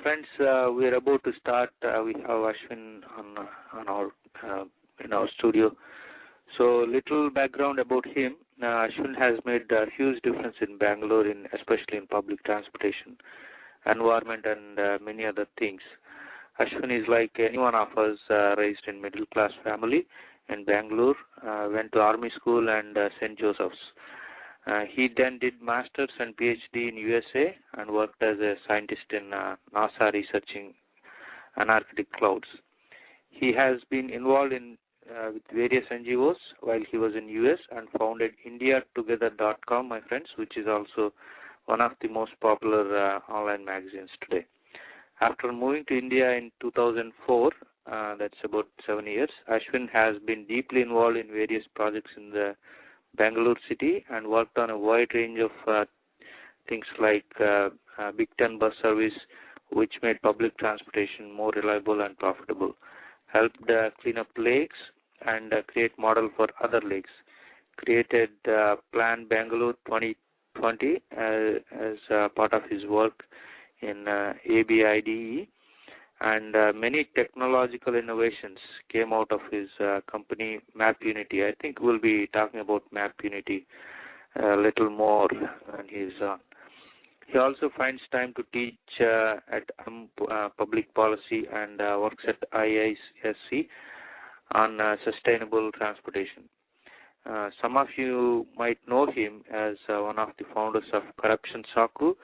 Friends, we are about to start. We have Ashwin on our in our studio. So, little background about him. Ashwin has made a huge difference in Bangalore, especially in public transportation, environment, and many other things. Ashwin is like any one of us, raised in middle class family in Bangalore. Went to army school and St. Joseph's. He then did masters and PhD in USA and worked as a scientist in NASA researching anarchic clouds. He has been involved in with various NGOs while he was in US and founded IndiaTogether.com, my friends, which is also one of the most popular online magazines today. After moving to India in 2004, that's about 7 years, Ashwin has been deeply involved in various projects in the Bangalore city and worked on a wide range of things like Big Ten bus service, which made public transportation more reliable and profitable, helped clean up lakes and create model for other lakes, created Plan Bangalore 2020 as part of his work in ABIDE, and many technological innovations came out of his company Mapunity. I think we'll be talking about Mapunity a little more when he's on. He also finds time to teach at public policy and works at IISC on sustainable transportation. Some of you might know him as one of the founders of Corruption Saku,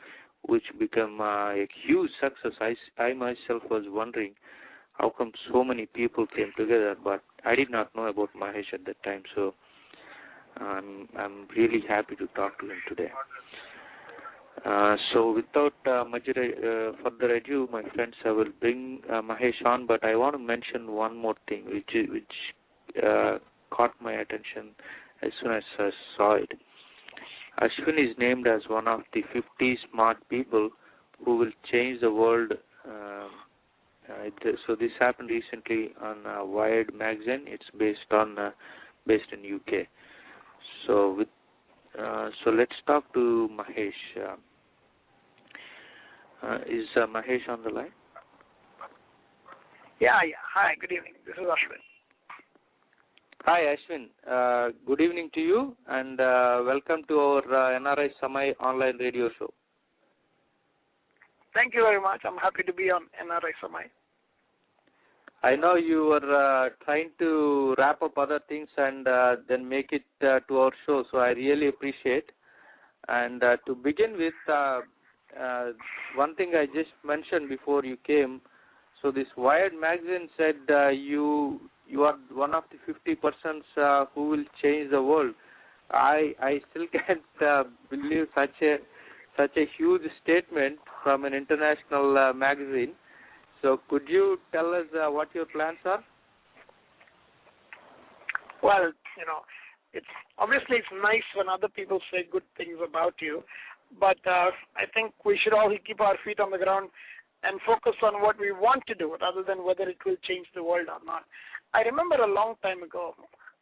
which became a huge success. I myself was wondering how come so many people came together, but I did not know about Mahesh at that time, so I'm really happy to talk to him today. So without much further ado, my friends, I will bring Mahesh on, but I want to mention one more thing which caught my attention as soon as I saw it. Ashwin is named as one of the 50 smart people who will change the world. So this happened recently on Wired magazine. It's based in UK. So let's talk to Mahesh. Is Mahesh on the line? Yeah. Hi, good evening. This is Ashwin. Hi, Ashwin. Good evening to you, and welcome to our NRI Samay online radio show. Thank you very much. I'm happy to be on NRI Samay. I know you were trying to wrap up other things and then make it to our show, so I really appreciate. And to begin with, one thing I just mentioned before you came, so this Wired magazine said you are one of the 50% who will change the world. I still can't believe such a huge statement from an international magazine. So could you tell us what your plans are? Well, it's obviously nice when other people say good things about you, but I think we should all keep our feet on the ground and focus on what we want to do rather than whether it will change the world or not. I remember a long time ago,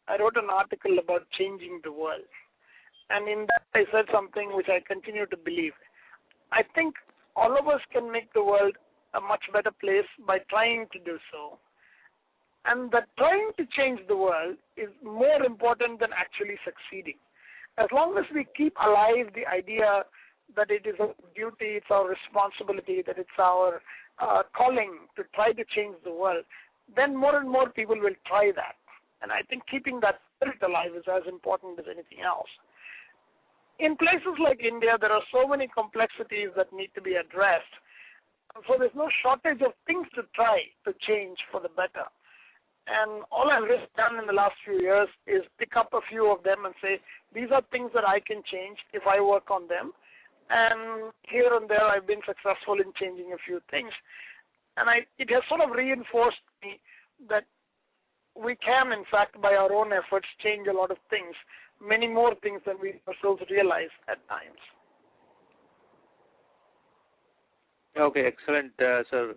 I wrote an article about changing the world. And in that I said something which I continue to believe. I think all of us can make the world a much better place by trying to do so. And that trying to change the world is more important than actually succeeding. As long as we keep alive the idea that it is our duty, it's our responsibility, that it's our calling to try to change the world, then more and more people will try that. And I think keeping that spirit alive is as important as anything else. In places like India, there are so many complexities that need to be addressed. So there's no shortage of things to try to change for the better. And all I've really done in the last few years is pick up a few of them and say, these are things that I can change if I work on them. And here and there, I've been successful in changing a few things. And it has sort of reinforced me that we can, in fact, by our own efforts, change a lot of things, many more things than we ourselves realize at times. Okay, excellent, sir.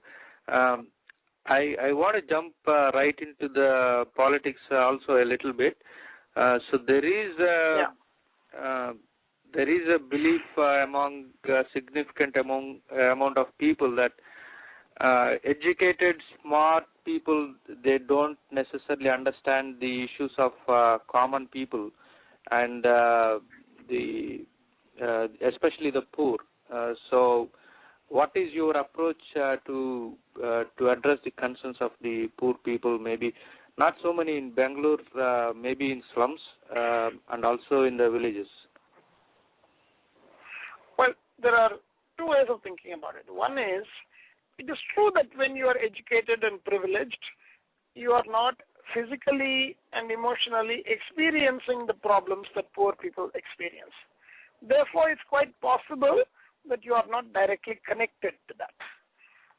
I want to jump right into the politics also a little bit. So there is a belief among significant amount of people that educated, smart people, they don't necessarily understand the issues of common people, and especially the poor. So, what is your approach to address the concerns of the poor people? Maybe not so many in Bangalore, maybe in slums and also in the villages. Well, there are two ways of thinking about it. One is, it is true that when you are educated and privileged, you are not physically and emotionally experiencing the problems that poor people experience. Therefore, it's quite possible that you are not directly connected to that.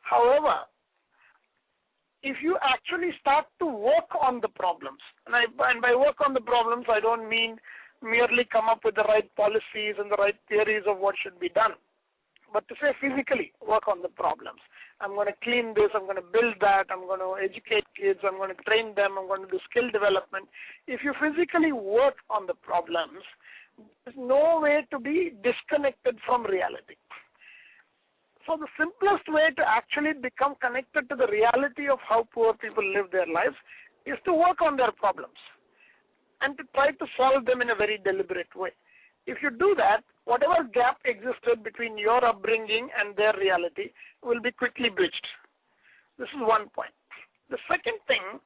However, if you actually start to work on the problems, and by work on the problems, I don't mean merely come up with the right policies and the right theories of what should be done, but to say physically work on the problems. I'm going to clean this, I'm going to build that, I'm going to educate kids, I'm going to train them, I'm going to do skill development. If you physically work on the problems, there's no way to be disconnected from reality. So the simplest way to actually become connected to the reality of how poor people live their lives is to work on their problems and to try to solve them in a very deliberate way. If you do that, whatever gap existed between your upbringing and their reality will be quickly bridged. This is one point. The second thing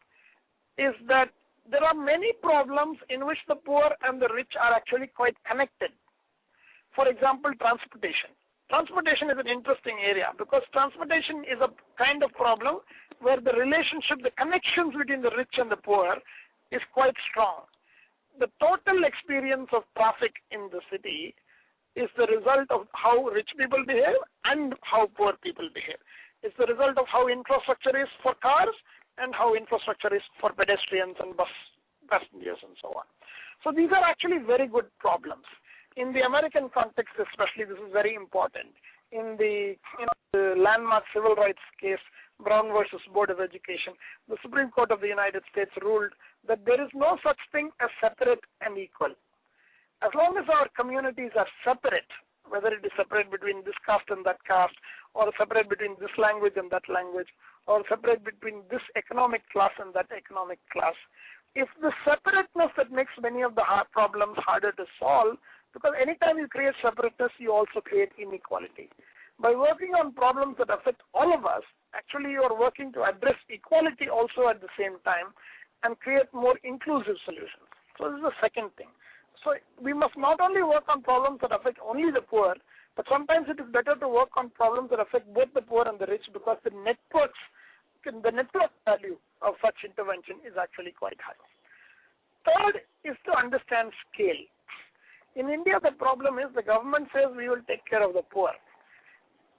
is that there are many problems in which the poor and the rich are actually quite connected. For example, transportation. Transportation is an interesting area because transportation is a kind of problem where the relationship, the connections between the rich and the poor is quite strong. The total experience of traffic in the city is the result of how rich people behave and how poor people behave. It's the result of how infrastructure is for cars and how infrastructure is for pedestrians and bus passengers and so on. So these are actually very good problems. In the American context especially, this is very important. In the, the landmark civil rights case, Brown versus Board of Education, the Supreme Court of the United States ruled that there is no such thing as separate and equal. As long as our communities are separate, whether it is separate between this caste and that caste, or separate between this language and that language, or separate between this economic class and that economic class, if the separateness that makes many of the problems harder to solve, because anytime you create separateness, you also create inequality. By working on problems that affect all of us, actually you are working to address equality also at the same time and create more inclusive solutions. So this is the second thing. So we must not only work on problems that affect only the poor, but sometimes it is better to work on problems that affect both the poor and the rich because the network value of such intervention is actually quite high. Third is to understand scale. In India, the problem is the government says we will take care of the poor.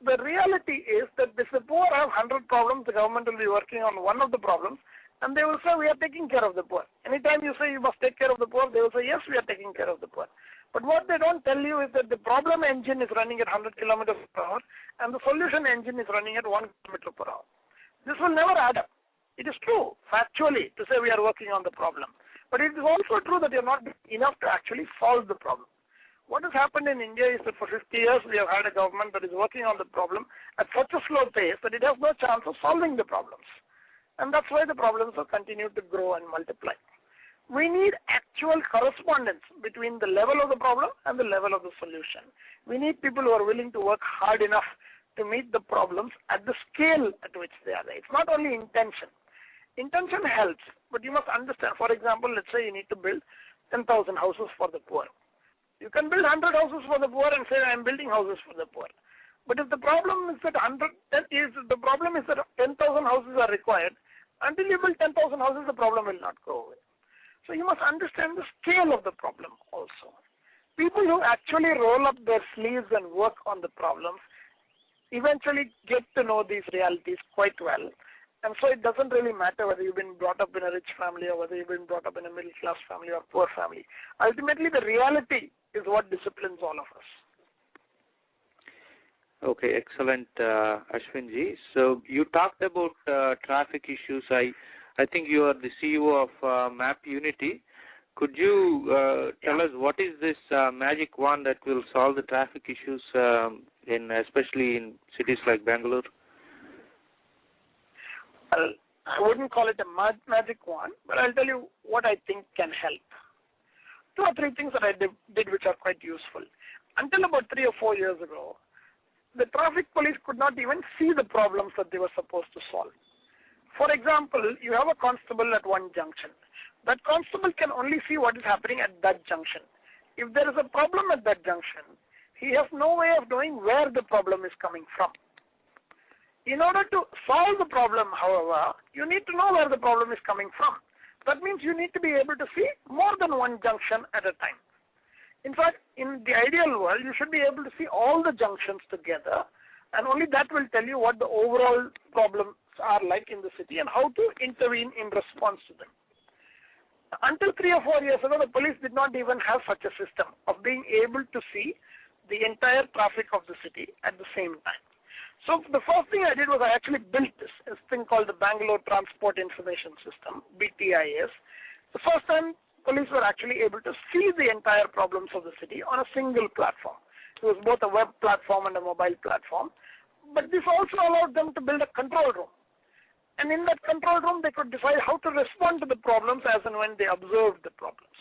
The reality is that if the poor have 100 problems, the government will be working on one of the problems, and they will say we are taking care of the poor. Anytime you say you must take care of the poor, they will say yes, we are taking care of the poor. But what they don't tell you is that the problem engine is running at 100 kilometers per hour, and the solution engine is running at 1 kilometer per hour. This will never add up. It is true, factually, to say we are working on the problem. But it is also true that you are not doing enough to actually solve the problem. What has happened in India is that for 50 years we have had a government that is working on the problem at such a slow pace that it has no chance of solving the problems. And that's why the problems have continued to grow and multiply. We need actual correspondence between the level of the problem and the level of the solution. We need people who are willing to work hard enough to meet the problems at the scale at which they are there. It's not only intention. Intention helps, but you must understand, for example, let's say you need to build 10,000 houses for the poor. You can build 100 houses for the poor and say, I am building houses for the poor. But if the problem is that 10,000 houses are required, until you build 10,000 houses, the problem will not go away. So you must understand the scale of the problem also. People who actually roll up their sleeves and work on the problems eventually get to know these realities quite well. And so it doesn't really matter whether you've been brought up in a rich family or whether you've been brought up in a middle class family or poor family. Ultimately, the reality is what disciplines all of us. Okay, excellent, Ashwin ji. So you talked about traffic issues. I think you are the CEO of Mapunity. Could you tell us what is this magic wand that will solve the traffic issues especially in cities like Bangalore? well, I wouldn't call it a magic wand, but I'll tell you what I think can help. 2 or 3 things that I did which are quite useful. Until about 3 or 4 years ago, the traffic police could not even see the problems that they were supposed to solve. For example, you have a constable at one junction. That constable can only see what is happening at that junction. If there is a problem at that junction, he has no way of knowing where the problem is coming from. In order to solve the problem, however, you need to know where the problem is coming from. That means you need to be able to see more than one junction at a time. In fact, in the ideal world, you should be able to see all the junctions together, and only that will tell you what the overall problems are like in the city and how to intervene in response to them. Until 3 or 4 years ago, the police did not even have such a system of being able to see the entire traffic of the city at the same time. So the first thing I did was I actually built this thing called the Bangalore Transport Information System, BTIS. The first time police were actually able to see the entire problems of the city on a single platform. It was both a web platform and a mobile platform. But this also allowed them to build a control room. And in that control room, they could decide how to respond to the problems as and when they observed the problems.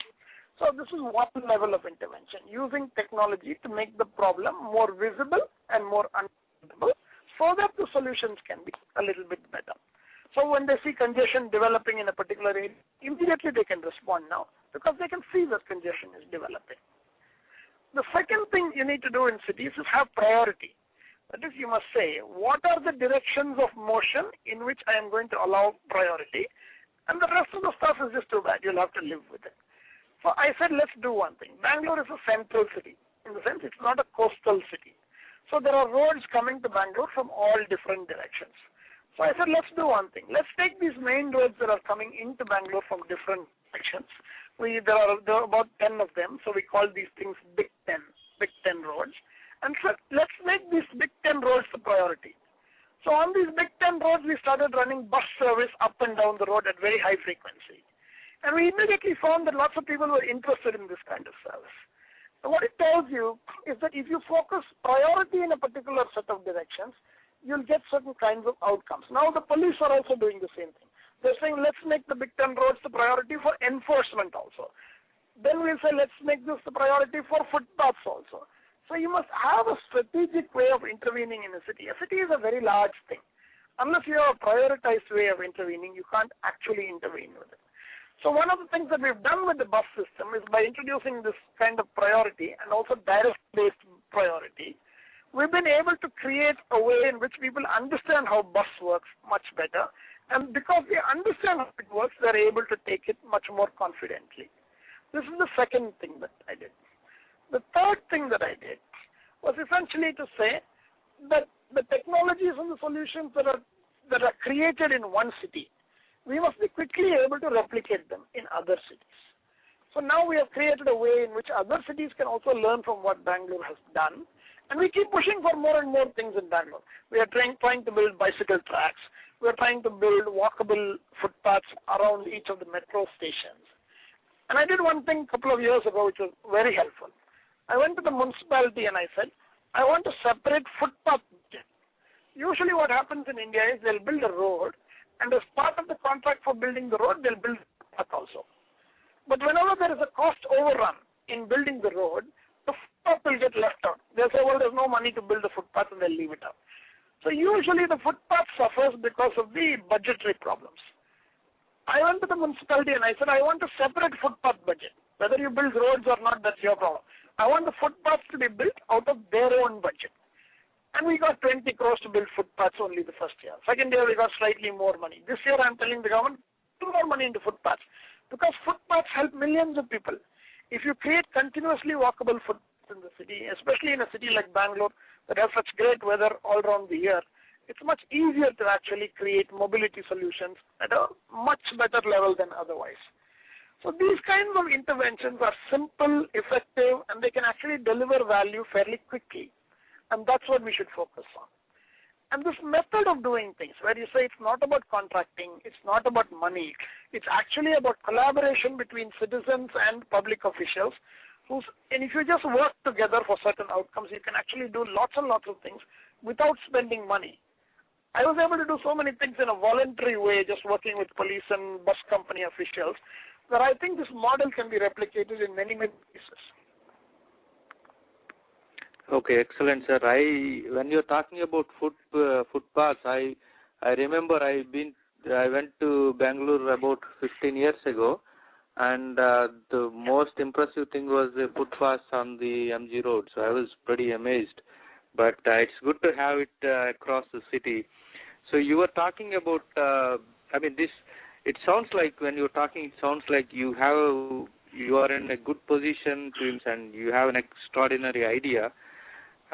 So this is one level of intervention, using technology to make the problem more visible and more understandable so that the solutions can be a little bit better. So when they see congestion developing in a particular area, immediately they can respond now because they can see that congestion is developing. The second thing you need to do in cities is have priority. That is, you must say, what are the directions of motion in which I am going to allow priority, and the rest of the stuff is just too bad. You'll have to live with it. So I said, let's do one thing. Bangalore is a central city. In the sense, it's not a coastal city. So there are roads coming to Bangalore from all different directions. So I said, let's do one thing. Let's take these main roads that are coming into Bangalore from different directions. There are about 10 of them, so we call these things Big 10 roads. And so let's make these Big 10 roads the priority. So on these Big 10 roads, we started running bus service up and down the road at very high frequency. And we immediately found that lots of people were interested in this kind of service. And what it tells you is that if you focus priority in a particular set of directions, you'll get certain kinds of outcomes. Now the police are also doing the same thing. They're saying, let's make the Big 10 roads the priority for enforcement also. Then we'll say, let's make this the priority for footpaths also. So you must have a strategic way of intervening in a city. A city is a very large thing. Unless you have a prioritized way of intervening, you can't actually intervene with it. So one of the things that we've done with the bus system is by introducing this kind of priority and also direct-based priority, we've been able to create a way in which people understand how bus works much better. And because they understand how it works, they're able to take it much more confidently. This is the second thing that I did. The third thing that I did was essentially to say that the technologies and the solutions that are created in one city, we must be quickly able to replicate them in other cities. So now we have created a way in which other cities can also learn from what Bangalore has done. And we keep pushing for more and more things in Bangalore. We are trying to build bicycle tracks. We are trying to build walkable footpaths around each of the metro stations. And I did one thing a couple of years ago which was very helpful. I went to the municipality and I said, I want to separate footpath budget. Usually what happens in India is they'll build a road, and as part of the contract for building the road, they'll build a footpath also. But whenever there is a cost overrun in building the road, the footpath will get left out. They'll say, well, there's no money to build the footpath, and they'll leave it out. So usually the footpath suffers because of the budgetary problems. I went to the municipality and I said, I want to separate footpath budget. Whether you build roads or not, that's your problem. I want the footpaths to be built out of their own budget. And we got 20 crores to build footpaths only the first year. Second year, we got slightly more money. This year, I'm telling the government, put more money into footpaths. Because footpaths help millions of people. If you create continuously walkable footpaths in the city, especially in a city like Bangalore that has such great weather all around the year, it's much easier to actually create mobility solutions at a much better level than otherwise. So these kinds of interventions are simple, effective, and they can actually deliver value fairly quickly. And that's what we should focus on. And this method of doing things, where you say it's not about contracting, it's not about money, it's actually about collaboration between citizens and public officials. And if you just work together for certain outcomes, you can actually do lots and lots of things without spending money. I was able to do so many things in a voluntary way, just working with police and bus company officials, that I think this model can be replicated in many, many places. Okay, excellent, sir. When you're talking about footpaths, I remember I went to Bangalore about 15 years ago, and the most impressive thing was the footpaths on the MG road. So I was pretty amazed. But it's good to have it across the city. So you were talking about, it sounds like when you're talking, it sounds like you are in a good position and you have an extraordinary idea.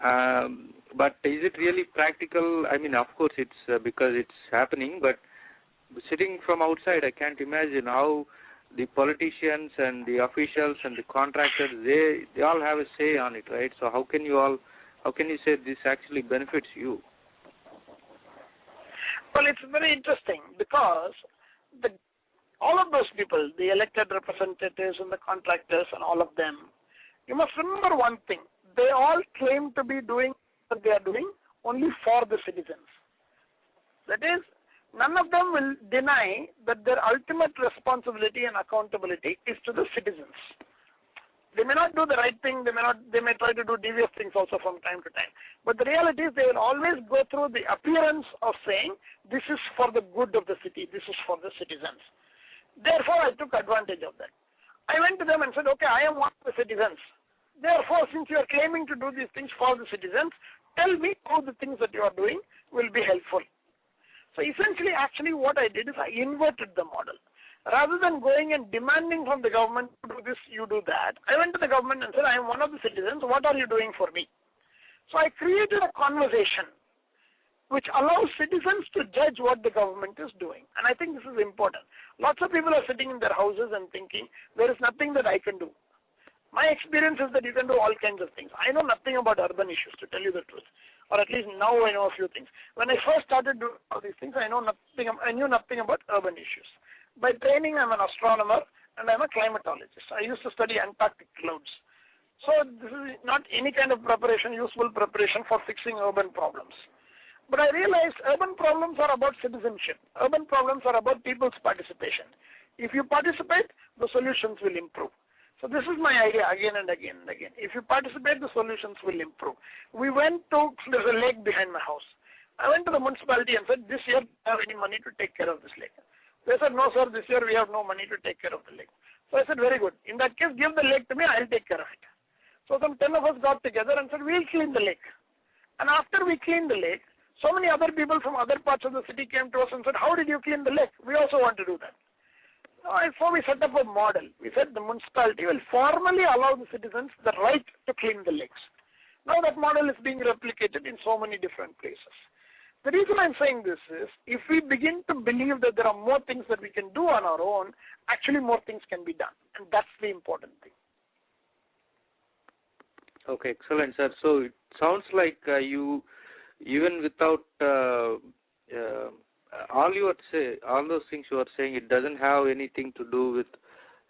But is it really practical? I mean, of course, it's because it's happening, but sitting from outside, I can't imagine how the politicians and the officials and the contractors, they all have a say on it, right? So how can you say this actually benefits you? Well, it's very interesting because all of those people, the elected representatives and the contractors and all of them, you must remember one thing. They all claim to be doing what they are doing only for the citizens. That is, none of them will deny that their ultimate responsibility and accountability is to the citizens. They may not do the right thing, they may try to do devious things also from time to time. But the reality is they will always go through the appearance of saying, this is for the good of the city, this is for the citizens. Therefore, I took advantage of that. I went to them and said, okay, I am one of the citizens. Therefore, since you are claiming to do these things for the citizens, tell me how the things that you are doing will be helpful. So essentially, actually what I did is I inverted the model. Rather than going and demanding from the government to do this, you do that, I went to the government and said, I am one of the citizens, what are you doing for me? So I created a conversation which allows citizens to judge what the government is doing. And I think this is important. Lots of people are sitting in their houses and thinking, there is nothing that I can do. My experience is that you can do all kinds of things. I know nothing about urban issues, to tell you the truth. Or at least now I know a few things. When I first started doing all these things, I knew nothing about urban issues. By training, I'm an astronomer and I'm a climatologist. I used to study Antarctic clouds. So this is not any kind of preparation, useful preparation for fixing urban problems. But I realized urban problems are about citizenship. Urban problems are about people's participation. If you participate, the solutions will improve. So this is my idea again and again and again. If you participate, the solutions will improve. There's a lake behind my house. I went to the municipality and said, this year, do you have any money to take care of this lake? They said, no sir, this year we have no money to take care of the lake. So I said, very good. In that case, give the lake to me, I'll take care of it. So some 10 of us got together and said, we'll clean the lake. And after we cleaned the lake, so many other people from other parts of the city came to us and said, how did you clean the lake? We also want to do that. So we set up a model. We said the municipality will formally allow the citizens the right to clean the lakes. Now that model is being replicated in so many different places. The reason I'm saying this is, if we begin to believe that there are more things that we can do on our own, actually more things can be done. And that's the important thing. Okay, excellent, sir. So it sounds like you, even without all those things you are saying, it doesn't have anything to do with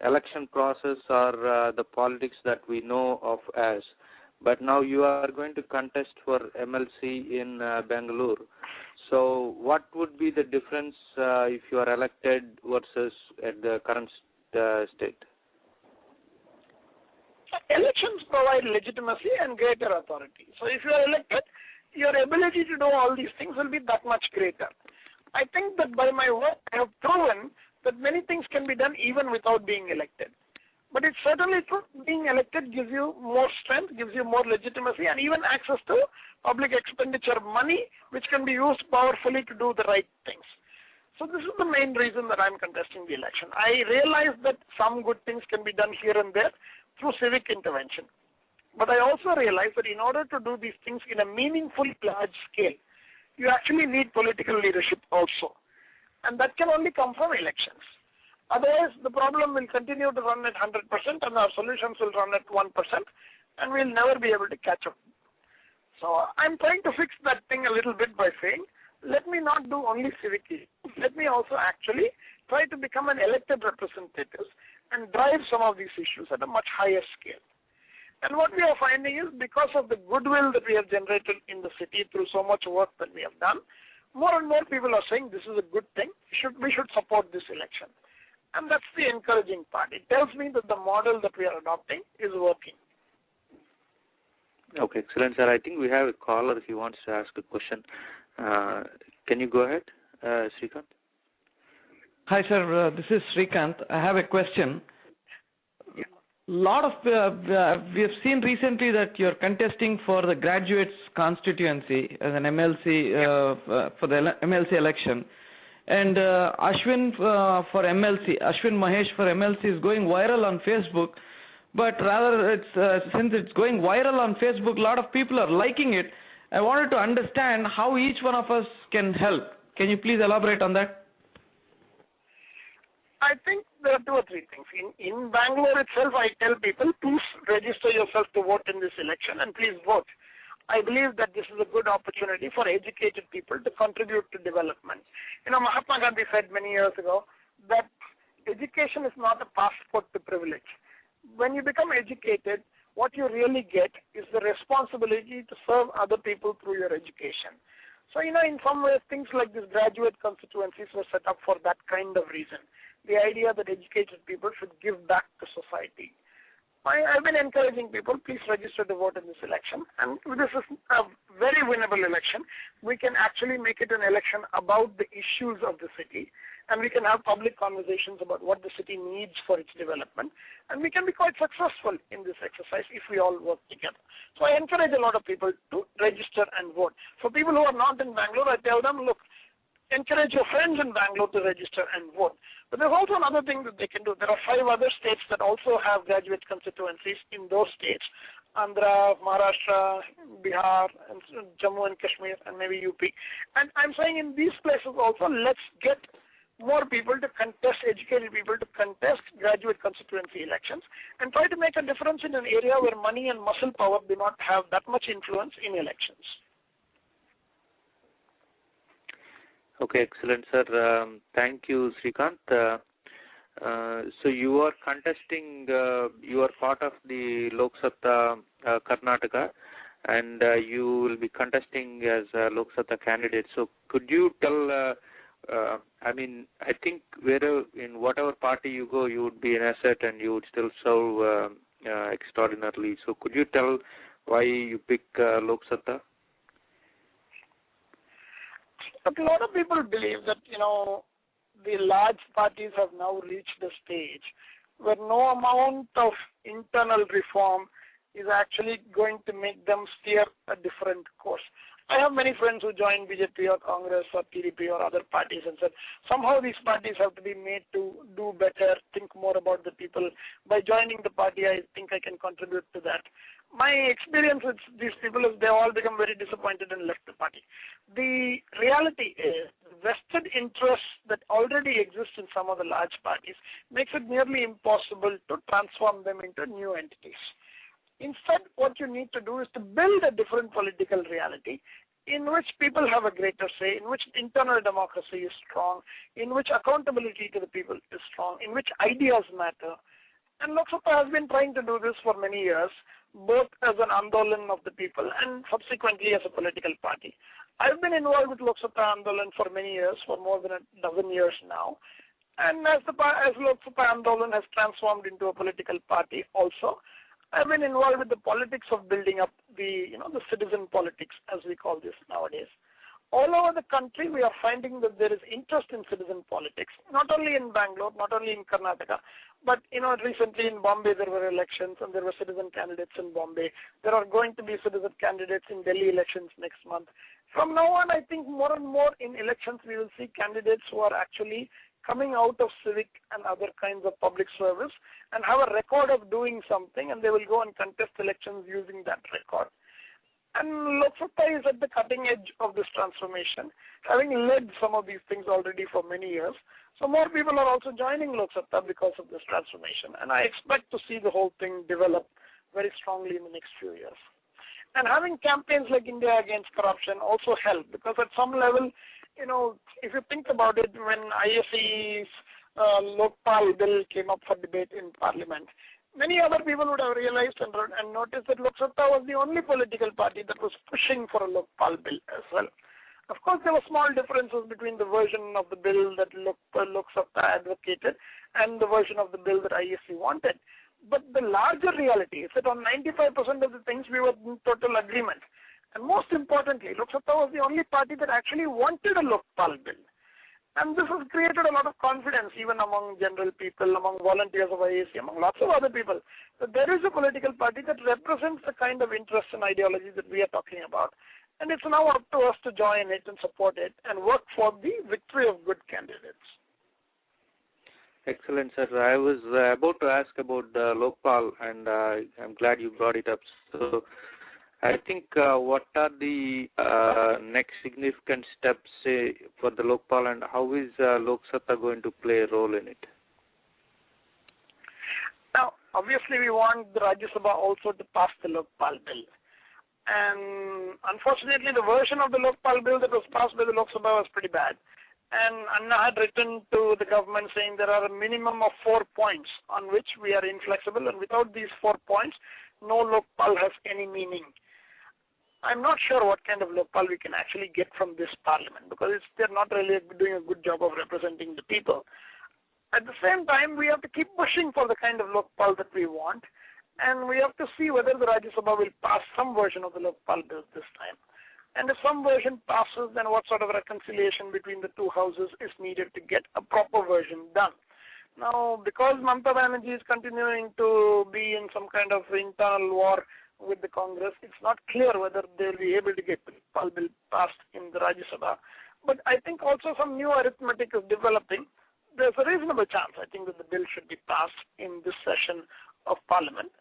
election process or the politics that we know of as. But now you are going to contest for MLC in Bangalore. So what would be the difference if you are elected versus at the current state? Elections provide legitimacy and greater authority. So if you are elected, your ability to do all these things will be that much greater. I think that by my work, I have proven that many things can be done even without being elected. But it's certainly true, being elected gives you more strength, gives you more legitimacy, and even access to public expenditure money, which can be used powerfully to do the right things. So this is the main reason that I'm contesting the election. I realize that some good things can be done here and there through civic intervention. But I also realize that in order to do these things in a meaningful large scale, you actually need political leadership also. And that can only come from elections. Otherwise, the problem will continue to run at 100% and our solutions will run at 1% and we'll never be able to catch up. So I'm trying to fix that thing a little bit by saying, let me not do only civic issues. Let me also actually try to become an elected representative and drive some of these issues at a much higher scale. And what we are finding is, because of the goodwill that we have generated in the city through so much work that we have done, more and more people are saying this is a good thing. We should support this election. And that's the encouraging part. It tells me that the model that we are adopting is working. Okay, excellent, sir. I think we have a caller if he wants to ask a question. Can you go ahead, Srikanth? Hi, sir. This is Srikanth. I have a question. Lot of we have seen recently that you're contesting for the graduates constituency as an MLC for the MLC election, and Ashwin for MLC, Ashwin Mahesh for MLC is going viral on Facebook. But rather, since it's going viral on Facebook, a lot of people are liking it. I wanted to understand how each one of us can help. Can you please elaborate on that? I think there are 2 or 3 things. In Bangalore itself, I tell people, please register yourself to vote in this election and please vote. I believe that this is a good opportunity for educated people to contribute to development. Mahatma Gandhi said many years ago that education is not a passport to privilege. When you become educated, what you really get is the responsibility to serve other people through your education. So, in some ways, things like these graduate constituencies were set up for that kind of reason. The idea that educated people should give back to society. I've been encouraging people, please register to vote in this election. And this is a very winnable election. We can actually make it an election about the issues of the city. And we can have public conversations about what the city needs for its development. And we can be quite successful in this exercise if we all work together. So I encourage a lot of people to register and vote. For people who are not in Bangalore, I tell them, look, encourage your friends in Bangalore to register and vote. But there's also another thing that they can do. There are 5 other states that also have graduate constituencies in those states. Andhra, Maharashtra, Bihar, and Jammu and Kashmir, and maybe UP. And I'm saying in these places also, let's get more people to contest, educated people to contest graduate constituency elections and try to make a difference in an area where money and muscle power do not have that much influence in elections. Okay, excellent, sir. Thank you, Srikanth. So you are contesting, you are part of the Lok Satta Karnataka, and you will be contesting as a Lok Satta candidate. So could you tell, I think in whatever party you go, you would be an asset and you would still serve extraordinarily. So could you tell why you pick Lok Satta? But a lot of people believe that, the large parties have now reached the stage where no amount of internal reform is actually going to make them steer a different course. I have many friends who joined BJP or Congress or TDP or other parties and said, somehow these parties have to be made to do better, think more about the people. By joining the party, I think I can contribute to that. My experience with these people is they all become very disappointed and left the party. The reality is vested interests that already exist in some of the large parties makes it nearly impossible to transform them into new entities. Instead, what you need to do is to build a different political reality in which people have a greater say, in which internal democracy is strong, in which accountability to the people is strong, in which ideas matter. And Lok Satta has been trying to do this for many years, both as an Andolan of the people and subsequently as a political party. I've been involved with Lok Satta Andolan for many years, for more than a dozen years now. And as Lok Satta Andolan has transformed into a political party also, I've been involved with the politics of building up the citizen politics, as we call this nowadays. All over the country, we are finding that there is interest in citizen politics, not only in Bangalore, not only in Karnataka, but, recently in Bombay there were elections and there were citizen candidates in Bombay. There are going to be citizen candidates in Delhi elections next month. From now on, I think more and more in elections, we will see candidates who are actually coming out of civic and other kinds of public service and have a record of doing something, and they will go and contest elections using that record. And Lok Satta is at the cutting edge of this transformation, having led some of these things already for many years. So more people are also joining Lok Satta because of this transformation, and I expect to see the whole thing develop very strongly in the next few years. And having campaigns like India Against Corruption also help, because at some level, if you think about it, when ISE's Lokpal bill came up for debate in Parliament, many other people would have realized and noticed that Lok Satta was the only political party that was pushing for a Lokpal bill as well. Of course, there were small differences between the version of the bill that Lok Sabha advocated and the version of the bill that ISC wanted. But the larger reality is that on 95% of the things we were in total agreement. And most importantly, Lok Sabha was the only party that actually wanted a Lokpal bill. And this has created a lot of confidence even among general people, among volunteers of IAC, among lots of other people, that there is a political party that represents the kind of interests and ideologies that we are talking about. And it's now up to us to join it and support it and work for the victory of good candidates. Excellent, sir. I was about to ask about the Lokpal, and I'm glad you brought it up. So, I think what are the next significant steps for the Lokpal, and how is Lok Sabha going to play a role in it? Now, obviously, we want the Rajya Sabha also to pass the Lokpal bill. And unfortunately, the version of the Lokpal bill that was passed by the Lok Sabha was pretty bad. And Anna had written to the government saying there are a minimum of 4 points on which we are inflexible, and without these 4 points, no Lokpal has any meaning. I'm not sure what kind of Lokpal we can actually get from this parliament, because they're not really doing a good job of representing the people. At the same time, we have to keep pushing for the kind of Lokpal that we want, and we have to see whether the Rajya Sabha will pass some version of the Lokpal bill this time. And if some version passes, then what sort of reconciliation between the two houses is needed to get a proper version done. Now, because Mamata Banerjee is continuing to be in some kind of internal war with the Congress, it's not clear whether they'll be able to get the Lokpal bill passed in the Rajya Sabha. But I think also some new arithmetic is developing. There's a reasonable chance, I think, that the bill should be passed in this session of Parliament.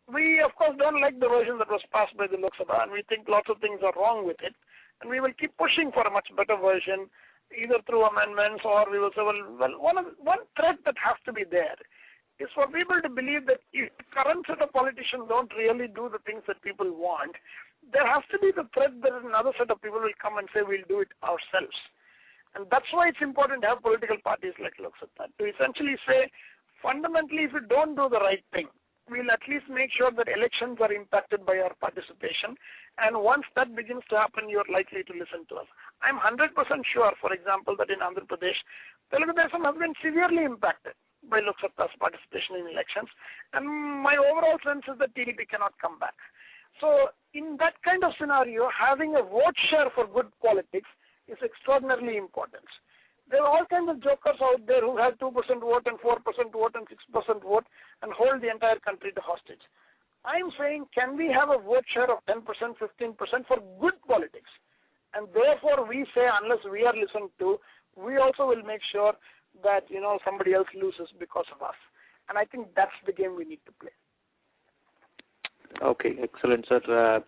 We, of course, don't like the version that was passed by the Lok Sabha, and we think lots of things are wrong with it. And we will keep pushing for a much better version, either through amendments or we will say, well, one thread that has to be there is for people to believe that if the current set of politicians don't really do the things that people want, there has to be the thread that another set of people will come and say, we'll do it ourselves. And that's why it's important to have political parties like Lok Sabha, to essentially say, fundamentally, if you don't do the right thing, we'll at least make sure that elections are impacted by our participation. And once that begins to happen, you're likely to listen to us. I'm 100% sure, for example, that in Andhra Pradesh, Telugu Desam has been severely impacted by Lok Sabha's participation in elections. And my overall sense is that TDP cannot come back. So in that kind of scenario, having a vote share for good politics is extraordinarily important. There are all kinds of jokers out there who have 2% vote and 4% vote and 6% vote and hold the entire country to hostage. I'm saying, can we have a vote share of 10%, 15% for good politics? And therefore, we say, unless we are listened to, we also will make sure that, somebody else loses because of us. And I think that's the game we need to play. Okay, excellent, sir.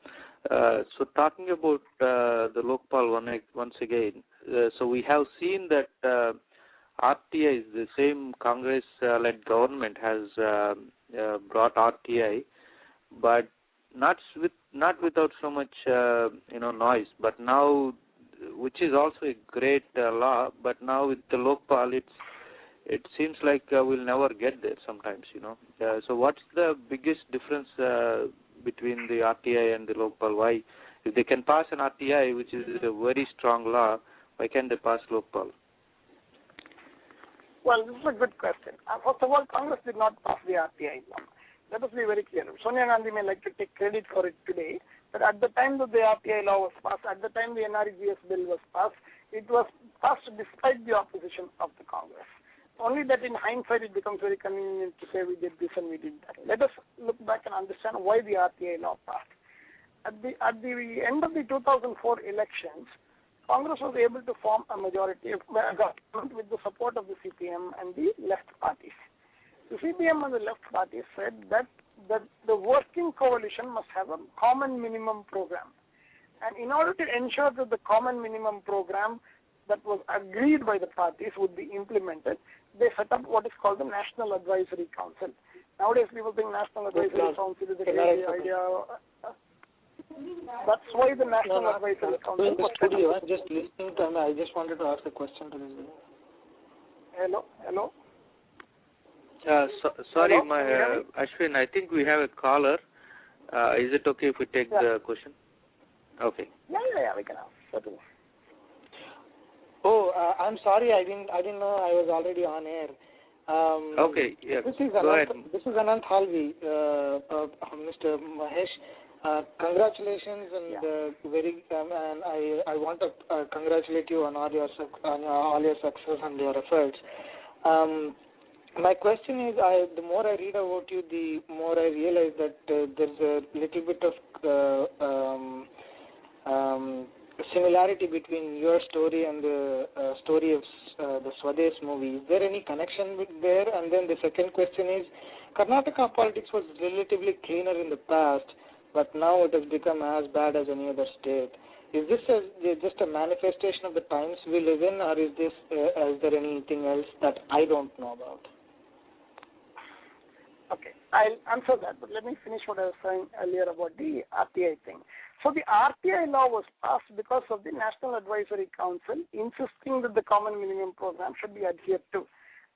So talking about the Lokpal once again, so we have seen that RTI, the same Congress-led government has brought RTI, but not without so much noise. But now, which is also a great law, but now with the Lokpal, it seems like we'll never get there sometimes. So what's the biggest difference between the RTI and the Lokpal? Why, if they can pass an RTI, which is a very strong law, why can't they pass Lokpal? Well, this is a good question. First of all, Congress did not pass the RTI law. Let us be very clear. Sonia Gandhi may like to take credit for it today, but at the time that the RTI law was passed, at the time the NREGS bill was passed, it was passed despite the opposition of the Congress. Only that in hindsight it becomes very convenient to say we did this and we did that. Let us look back and understand why the RTI law passed. At the end of the 2004 elections, Congress was able to form a majority of government with the support of the CPM and the left parties. The CPM and the left parties said that the working coalition must have a common minimum program. And in order to ensure that the common minimum program that was agreed by the parties would be implemented, they set up what is called the National Advisory Council. Nowadays, people think National Advisory Council is a crazy idea. That's why the National Advisory Council was set up. I'm just listening to him. I just wanted to ask a question to this guy. Hello? Sorry, Hello? Ashwin, I think we have a caller. Is it okay if we take the question? Okay. Yeah, we can ask. Certainly. I'm sorry, I didn't know I was already on air. Okay, yeah. This is go ahead. Anant Halvi, Mr. Mahesh. Congratulations and and I want to congratulate you on all your success and your efforts. My question is, the more I read about you, the more I realize that there's a little bit of similarity between your story and the story of the Swadesh movie. Is there any connection there? And then the second question is, Karnataka politics was relatively cleaner in the past, but now it has become as bad as any other state. Is this just a manifestation of the times we live in, or is there anything else that I don't know about? Okay, I'll answer that, but let me finish what I was saying earlier about the RTI thing. So the RTI law was passed because of the National Advisory Council insisting that the Common Minimum Program should be adhered to.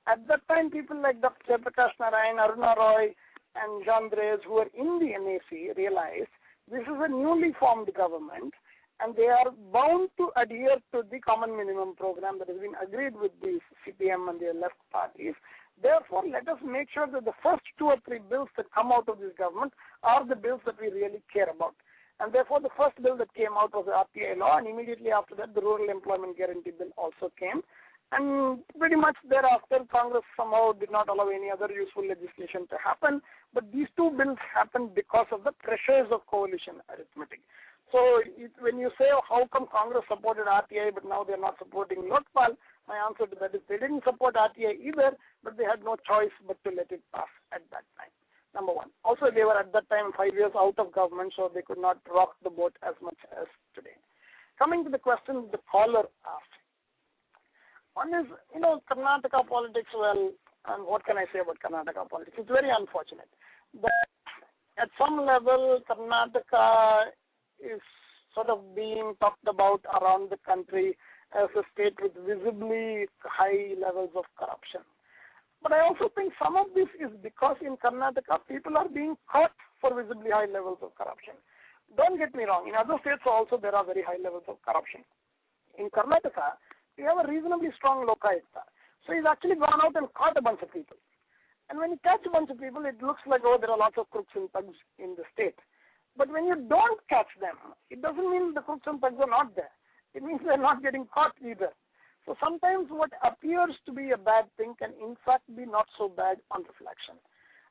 At that time, people like Dr. Prakash Narayan, Aruna Roy, and Jean Drèze, who were in the NAC, realized this is a newly formed government, and they are bound to adhere to the Common Minimum Program that has been agreed with the CPM and the left parties. Therefore, let us make sure that the first 2 or 3 bills that come out of this government are the bills that we really care about. And therefore, the first bill that came out was the RTI law, and immediately after that, the Rural Employment Guarantee Bill also came. And pretty much thereafter, Congress somehow did not allow any other useful legislation to happen. But these 2 bills happened because of the pressures of coalition arithmetic. So when you say, how come Congress supported RTI, but now they're not supporting Lokpal, my answer to that is they didn't support RTI either, but they had no choice but to let it pass at that time. Number one. Also, they were at that time 5 years out of government, so they could not rock the boat as much as today. Coming to the question the caller asked. One is, Karnataka politics, well, and what can I say about Karnataka politics? It's very unfortunate that at some level, Karnataka is sort of being talked about around the country as a state with visibly high levels of corruption. But I also think some of this is because in Karnataka, people are being caught for visibly high levels of corruption. Don't get me wrong, in other states also there are very high levels of corruption. In Karnataka, we have a reasonably strong Lokayukta. So he's actually gone out and caught a bunch of people. And when you catch a bunch of people, it looks like, oh, there are lots of crooks and thugs in the state. But when you don't catch them, it doesn't mean the crooks and thugs are not there. It means they're not getting caught either. So sometimes what appears to be a bad thing can in fact be not so bad on reflection.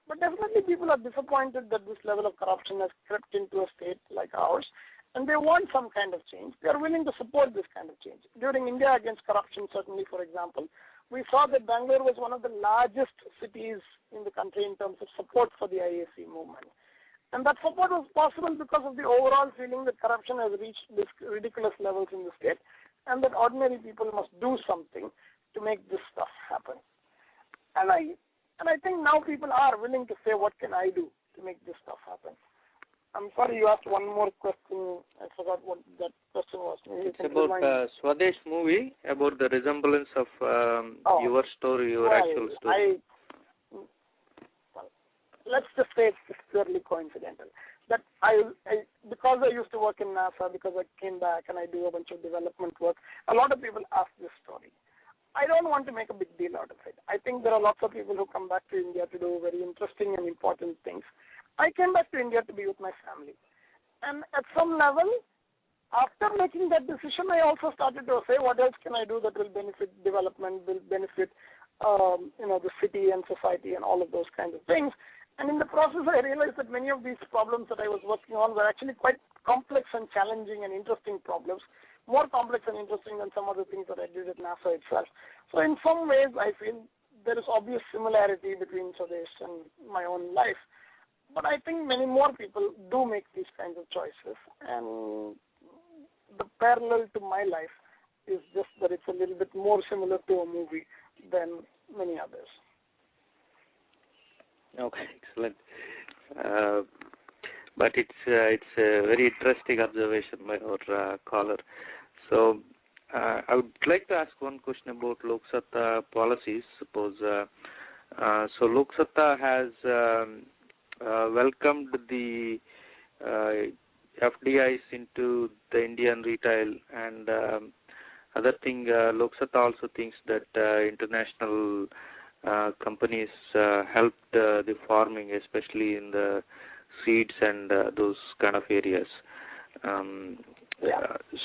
But definitely people are disappointed that this level of corruption has crept into a state like ours, and they want some kind of change. They are willing to support this kind of change. During India Against Corruption, certainly, for example, we saw that Bangalore was one of the largest cities in the country in terms of support for the IAC movement. And that support was possible because of the overall feeling that corruption has reached these ridiculous levels in the state, and that ordinary people must do something to make this stuff happen. And I think now people are willing to say, what can I do to make this stuff happen? I'm sorry, you asked one more question. I forgot what that question was. It's about Swadesh movie, about the resemblance of your story, your actual story. Let's just say it's purely coincidental. That because I used to work in NASA, because I came back and I do a bunch of development work, a lot of people ask this story. I don't want to make a big deal out of it. I think there are lots of people who come back to India to do very interesting and important things. I came back to India to be with my family. And at some level, after making that decision, I also started to say, what else can I do that will benefit development, will benefit the city and society and all of those kinds of things. And in the process, I realized that many of these problems that I was working on were actually quite complex and challenging and interesting problems, more complex and interesting than some of the things that I did at NASA itself. So in some ways, I feel there is obvious similarity between Swadesh and my own life. But I think many more people do make these kinds of choices. And the parallel to my life is just that it's a little bit more similar to a movie than many others. Okay, excellent. But it's a very interesting observation by our caller. So I would like to ask one question about Lok Satta policies. Suppose so Lok Satta has welcomed the FDIs into the Indian retail, and Other thing, Lok Sabha also thinks that international companies helped the farming, especially in the seeds and those kind of areas.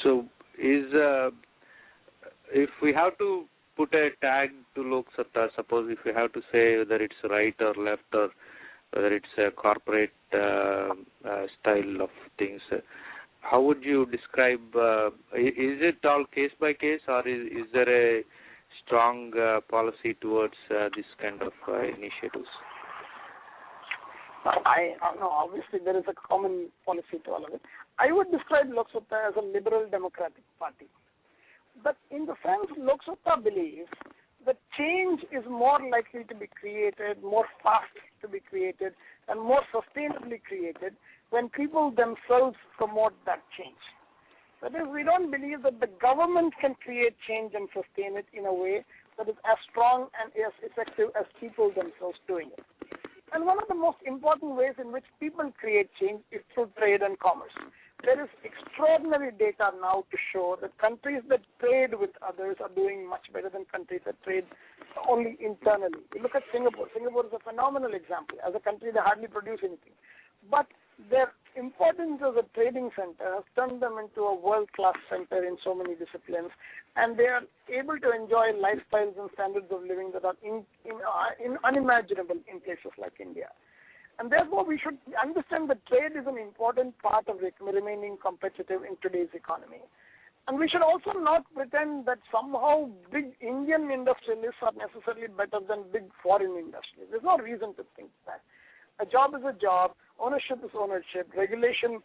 So, if we have to put a tag to Lok Sabha, suppose if we have to say whether it's right or left or whether it's a corporate style of things, how would you describe, is it all case by case, or is there a strong policy towards this kind of initiatives? I know, obviously there is a common policy to all of it. I would describe Lok Sabha as a liberal democratic party. But in the sense Lok Sabha believes that change is more likely to be created, more fast to be created, and more sustainably created when people themselves promote that change. That is, we don't believe that the government can create change and sustain it in a way that is as strong and as effective as people themselves doing it. And one of the most important ways in which people create change is through trade and commerce. There is extraordinary data now to show that countries that trade with others are doing much better than countries that trade only internally. You look at Singapore. Singapore is a phenomenal example. As a country, they hardly produce anything. But their importance as a trading center has turned them into a world-class center in so many disciplines, and they are able to enjoy lifestyles and standards of living that are unimaginable in places like India. And therefore, we should understand that trade is an important part of remaining competitive in today's economy. And we should also not pretend that somehow big Indian industrialists are necessarily better than big foreign industrialists. There's no reason to think that. A job is a job, ownership is ownership, regulation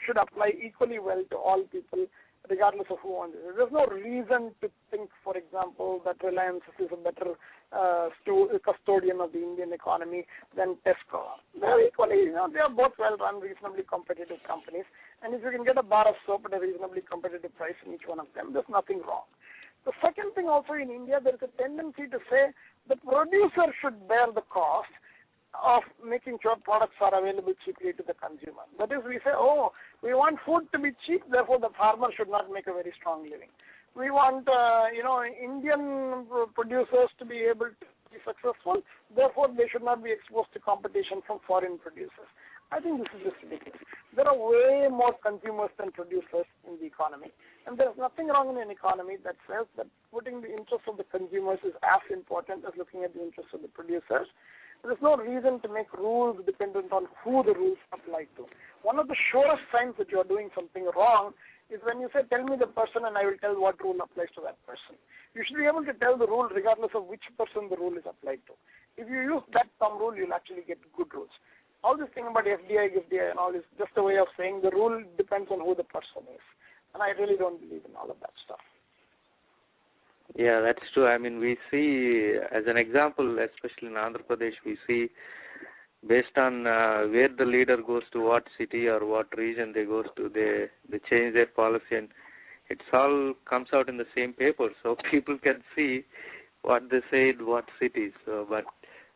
should apply equally well to all people, regardless of who owns it. There's no reason to think, for example, that Reliance is a better custodian of the Indian economy than Tesco. They're equally, they are both well-run, reasonably competitive companies, and if you can get a bar of soap at a reasonably competitive price in each one of them, there's nothing wrong. The second thing also in India, there is a tendency to say the producer should bear the cost of making sure products are available cheaply to the consumer. That is, we say, oh, we want food to be cheap, therefore the farmer should not make a very strong living. We want, Indian producers to be able to be successful, therefore they should not be exposed to competition from foreign producers. I think this is just ridiculous. There are way more consumers than producers in the economy, and there is nothing wrong in an economy that says that putting the interests of the consumers is as important as looking at the interests of the producers. There is no reason to make rules dependent on who the rules apply to. One of the surest signs that you are doing something wrong is when you say, tell me the person and I will tell what rule applies to that person. You should be able to tell the rule regardless of which person the rule is applied to. If you use that thumb rule, you'll actually get good rules. All this thing about FDI, GIFDI and all is just a way of saying the rule depends on who the person is. And I really don't believe in all of that stuff. Yeah, that's true. I mean, we see, as an example, especially in Andhra Pradesh, we see based on where the leader goes to what city or what region they goes to, they change their policy, and it all comes out in the same paper, so people can see what they say in what cities. So, but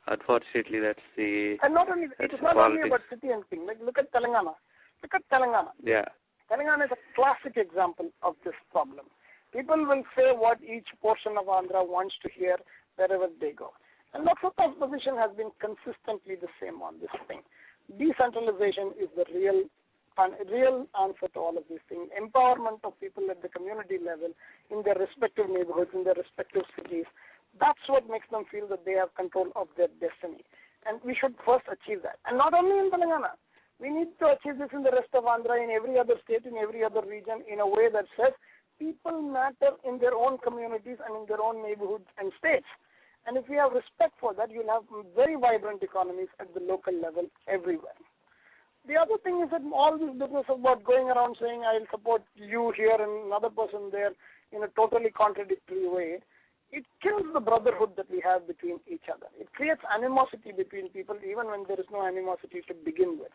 unfortunately, that's the and not only it is not politics. only about city and thing. Like look at Telangana. Look at Telangana. Yeah. Telangana is a classic example of this problem. People will say what each portion of Andhra wants to hear wherever they go. And Lok Sabha's position has been consistently the same on this thing. Decentralization is the real answer to all of these things. Empowerment of people at the community level in their respective neighborhoods, in their respective cities. That's what makes them feel that they have control of their destiny. And we should first achieve that. And not only in Telangana. We need to achieve this in the rest of Andhra, in every other state, in every other region, in a way that says people matter in their own communities and in their own neighborhoods and states. And if we have respect for that, you'll have very vibrant economies at the local level everywhere. The other thing is that all this business about going around saying I'll support you here and another person there in a totally contradictory way, it kills the brotherhood that we have between each other. It creates animosity between people even when there is no animosity to begin with.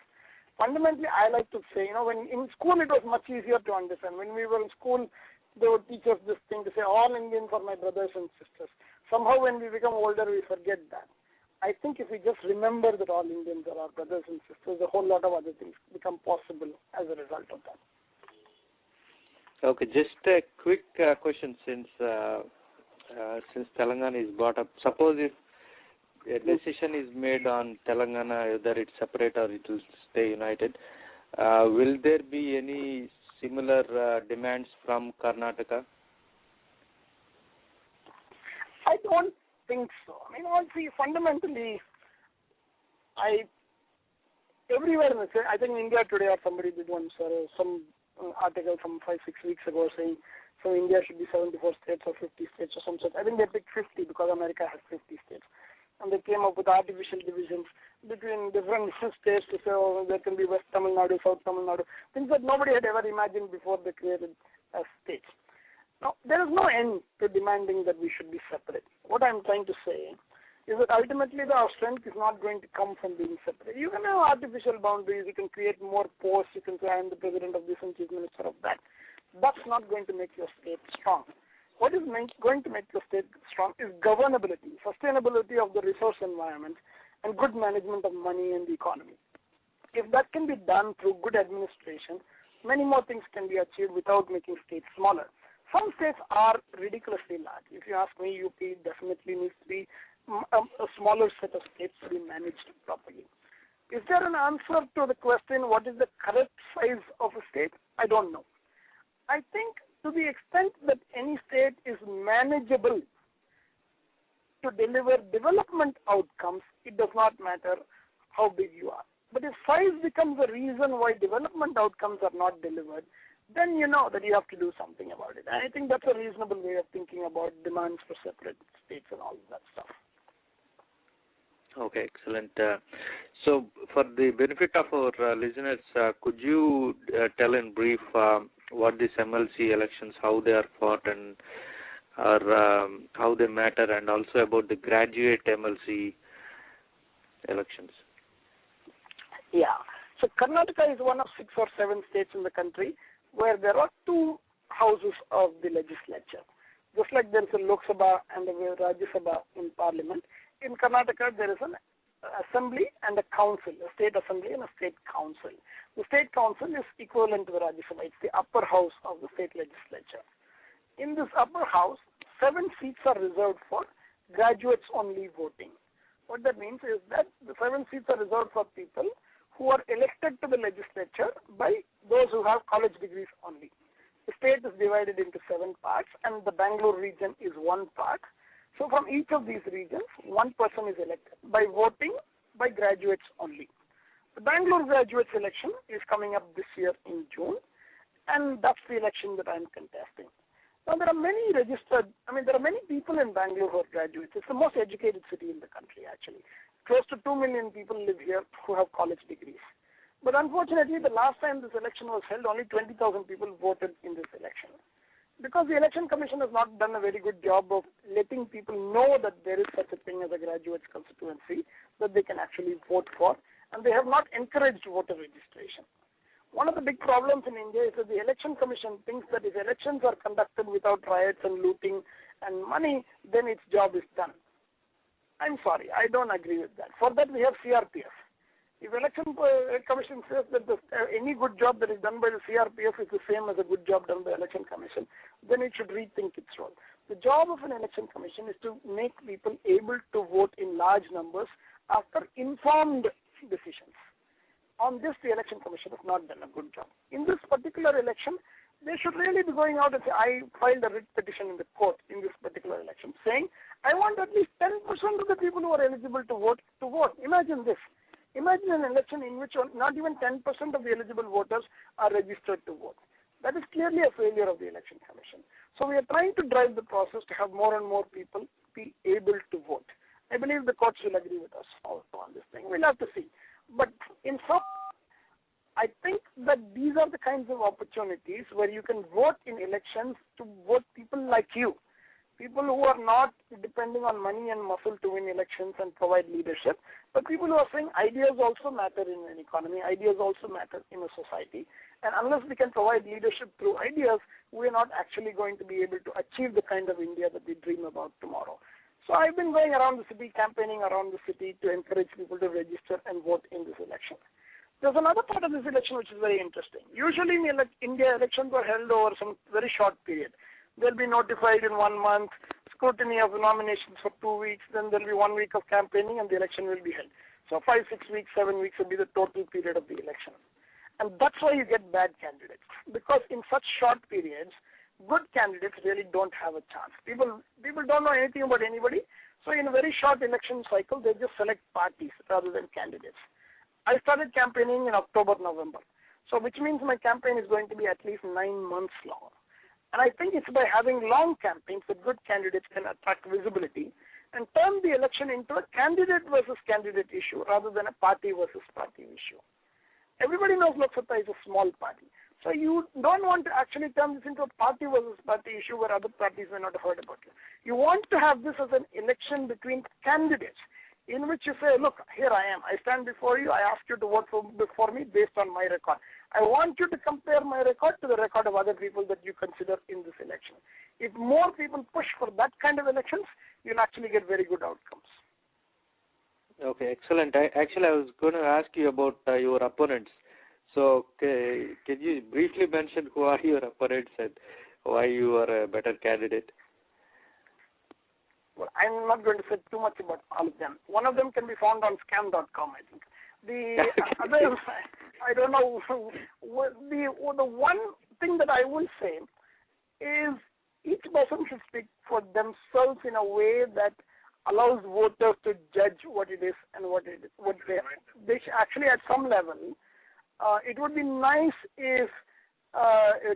Fundamentally, I like to say, when in school it was much easier to understand. When we were in school, they would teach us this thing to say all Indians are my brothers and sisters. Somehow when we become older, we forget that. I think if we just remember that all Indians are our brothers and sisters, a whole lot of other things become possible as a result of that. Okay, just a quick question since Telangana is brought up. Suppose if a decision is made on Telangana, whether it's separate or it will stay united, will there be any similar demands from Karnataka? I don't think so. I mean, see, fundamentally, everywhere in the state, I think in India today, or somebody did one, some article from 5-6 weeks ago saying, so India should be 74 states or 50 states or something. I think they picked 50 because America has 50 states. And they came up with artificial divisions between different states to say, oh, there can be West Tamil Nadu, South Tamil Nadu, things that nobody had ever imagined before they created as states. Now, there is no end to demanding that we should be separate. What I'm trying to say is that ultimately our strength is not going to come from being separate. You can have artificial boundaries, you can create more posts, you can say I am the president of this and chief minister of that. That's not going to make your state strong. What is going to make your state strong is governability, sustainability of the resource environment, and good management of money and the economy. If that can be done through good administration, many more things can be achieved without making states smaller. Some states are ridiculously large. If you ask me, UP definitely needs to be a smaller set of states to be managed properly. Is there an answer to the question, what is the correct size of a state? I don't know. I think to the extent that any state is manageable to deliver development outcomes, it does not matter how big you are. But if size becomes a reason why development outcomes are not delivered, then you know that you have to do something about it. And I think that's a reasonable way of thinking about demands for separate states and all that stuff. Okay, excellent. So for the benefit of our listeners, could you tell in brief what these MLC elections, how they are fought and how they matter, and also about the graduate MLC elections? Yeah. So Karnataka is one of 6 or 7 states in the country where there are 2 houses of the legislature. Just like there is a Lok Sabha and a Rajya Sabha in Parliament, in Karnataka there is an assembly and a council, a state assembly and a state council. The state council is equivalent to the Rajya Sabha. It's the upper house of the state legislature. In this upper house, 7 seats are reserved for graduates only voting. What that means is that the 7 seats are reserved for people who are elected to the legislature by those who have college degrees only. The state is divided into 7 parts and the Bangalore region is 1 part. So from each of these regions, 1 person is elected by voting by graduates only. The Bangalore graduates election is coming up this year in June, and that's the election that I'm contesting. Now there are many there are many people in Bangalore who are graduates. It's the most educated city in the country actually. Close to 2 million people live here who have college degrees. But unfortunately, the last time this election was held, only 20,000 people voted in this election. Because the Election Commission has not done a very good job of letting people know that there is such a thing as a graduates constituency that they can actually vote for, and they have not encouraged voter registration. One of the big problems in India is that the Election Commission thinks that if elections are conducted without riots and looting and money, then its job is done. I'm sorry, I don't agree with that. For that we have CRPF. If Election Commission says that any good job that is done by the CRPF is the same as a good job done by Election Commission, then it should rethink its role. The job of an Election Commission is to make people able to vote in large numbers after informed decisions. On this, the Election Commission has not done a good job. In this particular election, they should really be going out and say, I filed a writ petition in the court in this particular election saying, I want at least 10% of the people who are eligible to vote. Imagine this. Imagine an election in which not even 10% of the eligible voters are registered to vote. That is clearly a failure of the Election Commission. So we are trying to drive the process to have more and more people be able to vote. I believe the courts will agree with us also on this thing. We'll have to see. But in some, I think that these are the kinds of opportunities where you can vote in elections to vote people like you. People who are not depending on money and muscle to win elections and provide leadership, but people who are saying ideas also matter in an economy, ideas also matter in a society. And unless we can provide leadership through ideas, we are not actually going to be able to achieve the kind of India that we dream about tomorrow. So I've been going around the city, campaigning around the city to encourage people to register and vote in this election. There's another part of this election which is very interesting. Usually in India, elections are held over some very short period. They'll be notified in 1 month, scrutiny of nominations for 2 weeks, then there'll be 1 week of campaigning and the election will be held. So 5, 6 weeks, 7 weeks will be the total period of the election. And that's why you get bad candidates. Because in such short periods, good candidates really don't have a chance. People don't know anything about anybody. So in a very short election cycle, they just select parties rather than candidates. I started campaigning in October, November. So which means my campaign is going to be at least 9 months long. And I think it's by having long campaigns that good candidates can attract visibility and turn the election into a candidate versus candidate issue rather than a party versus party issue. Everybody knows Lok Sabha is a small party. So you don't want to actually turn this into a party versus party issue where other parties may not have heard about it. You want to have this as an election between candidates in which you say, look, here I am. I stand before you. I ask you to vote for me based on my record. I want you to compare my record to the record of other people that you consider in this election. If more people push for that kind of elections, you'll actually get very good outcomes. Okay, excellent. I was going to ask you about your opponents. So can you briefly mention who are your opponents and why you are a better candidate? Well, I'm not going to say too much about all of them. One of them can be found on scam.com, I think. The other, I don't know. The one thing that I will say is each person should speak for themselves in a way that allows voters to judge what it is and what they should actually at some level. It would be nice if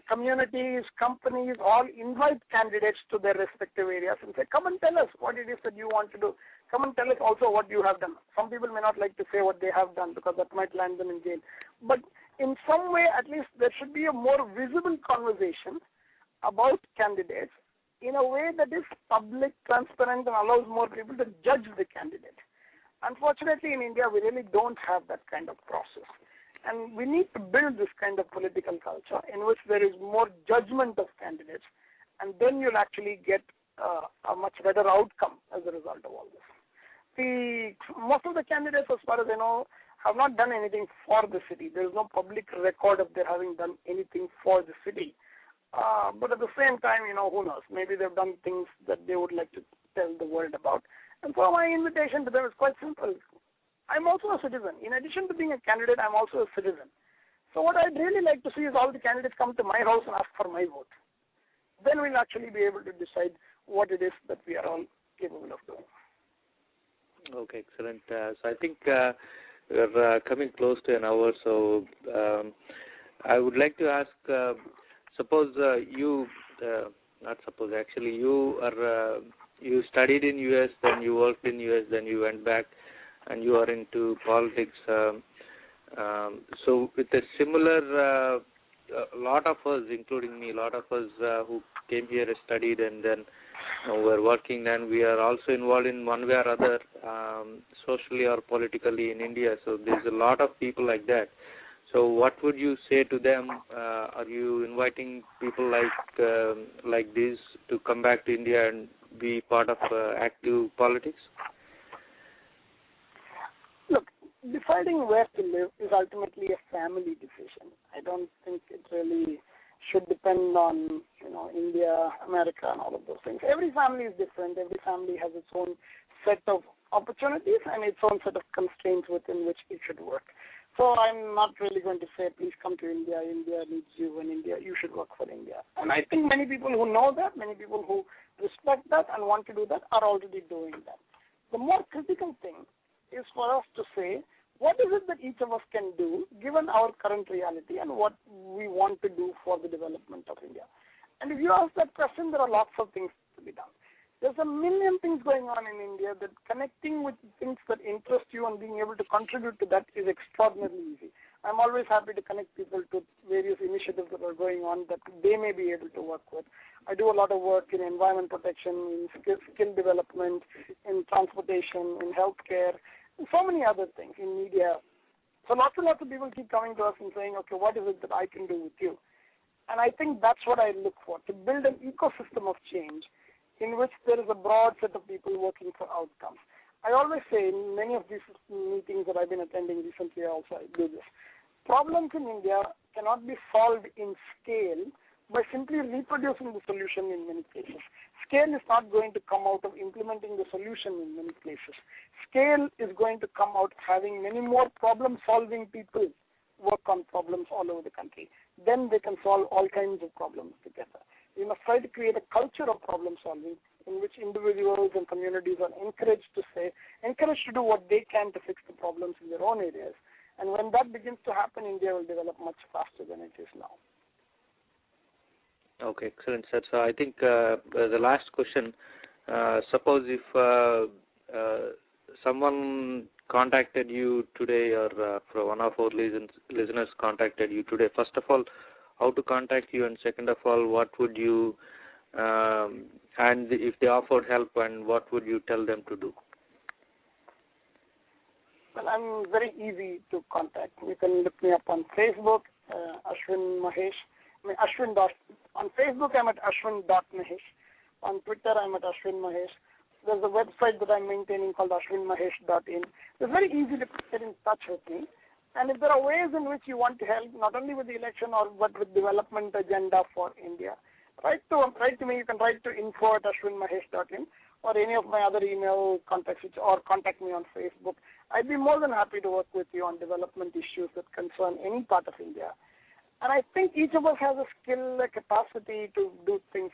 communities, companies all invite candidates to their respective areas and say, come and tell us what it is that you want to do. Come and tell us also what you have done. Some people may not like to say what they have done because that might land them in jail. But in some way, at least there should be a more visible conversation about candidates in a way that is public, transparent, and allows more people to judge the candidate. Unfortunately, in India, we really don't have that kind of process. And we need to build this kind of political culture in which there is more judgment of candidates, and then you'll actually get a much better outcome as a result of all this. Most of the candidates, as far as I know, have not done anything for the city. There is no public record of their having done anything for the city. But at the same time, who knows? Maybe they've done things that they would like to tell the world about. And so my invitation to them is quite simple. I'm also a citizen. In addition to being a candidate, I'm also a citizen. So what I'd really like to see is all the candidates come to my house and ask for my vote. Then we'll actually be able to decide what it is that we are all capable of doing. Okay, excellent. So I think we're coming close to an hour. So I would like to ask, suppose you studied in US, then you worked in US, then you went back, and you are into politics. So with a similar, a lot of us, including me, a lot of us who came here, studied, and then we're working, and we are also involved in one way or other, socially or politically in India. So there's a lot of people like that. So what would you say to them? Are you inviting people like this to come back to India and be part of active politics? Look, deciding where to live is ultimately a family decision. I don't think it really should depend on, India, America, and all of those things. Every family is different. Every family has its own set of opportunities and its own set of constraints within which it should work. So I'm not really going to say, please come to India. India needs you, and India, you should work for India. And I think many people who know that, many people who respect that and want to do that are already doing that. The more critical thing is for us to say, what is it that each of us can do given our current reality and what we want to do for the development of India? And if you ask that question, there are lots of things to be done. There's a million things going on in India that connecting with things that interest you and being able to contribute to that is extraordinarily easy. I'm always happy to connect people to various initiatives that are going on that they may be able to work with. I do a lot of work in environment protection, in skill development, in transportation, in healthcare, and so many other things, in media. So lots and lots of people keep coming to us and saying, okay, what is it that I can do with you? And I think that's what I look for, to build an ecosystem of change in which there is a broad set of people working for outcomes. I always say in many of these meetings that I've been attending recently, also I do this, problems in India cannot be solved in scale by simply reproducing the solution in many places. Scale is not going to come out of implementing the solution in many places. Scale is going to come out having many more problem-solving people work on problems all over the country. Then they can solve all kinds of problems together. We must try to create a culture of problem solving in which individuals and communities are encouraged to do what they can to fix the problems in their own areas. And when that begins to happen, India will develop much faster than it is now. Okay, excellent, sir. So I think the last question, suppose if someone contacted you today, or one of our listeners contacted you today, first of all, how to contact you, and second of all, what would you, and if they offered help, and what would you tell them to do? Well, I'm very easy to contact. You can look me up on Facebook, Ashwin Mahesh. On Facebook, I'm at ashwin.mahesh. On Twitter, I'm at Ashwin Mahesh. There's a website that I'm maintaining called ashwinmahesh.in. It's very easy to get in touch with me. And if there are ways in which you want to help, not only with the election but with development agenda for India, write to me. You can write to info@ashwinmahesh.in or any of my other email contacts, or contact me on Facebook. I'd be more than happy to work with you on development issues that concern any part of India. And I think each of us has a skill, a capacity to do things.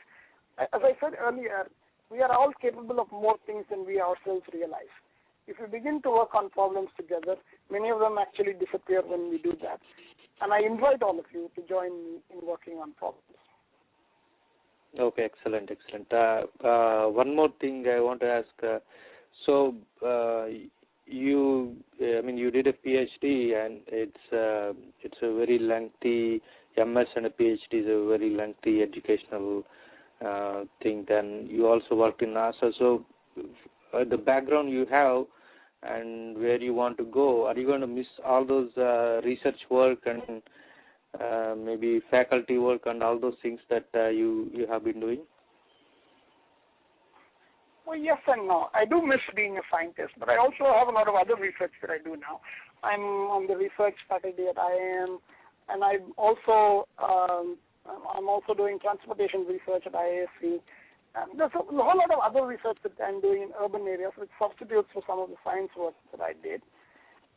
As I said earlier, we are all capable of more things than we ourselves realize. If we begin to work on problems together, many of them actually disappear when we do that. And I invite all of you to join me in working on problems. Okay, excellent. One more thing I want to ask. You did a PhD, and it's a very lengthy, MS and a PhD is a very lengthy educational thing. Then you also worked in NASA. So the background you have and where you want to go, are you going to miss all those research work and maybe faculty work and all those things that you have been doing? Well, yes and no. I do miss being a scientist, but I also have a lot of other research that I do now. I'm on the research faculty at IIM, and I'm also doing transportation research at IISc. There's a whole lot of other research that I'm doing in urban areas, which substitutes for some of the science work that I did.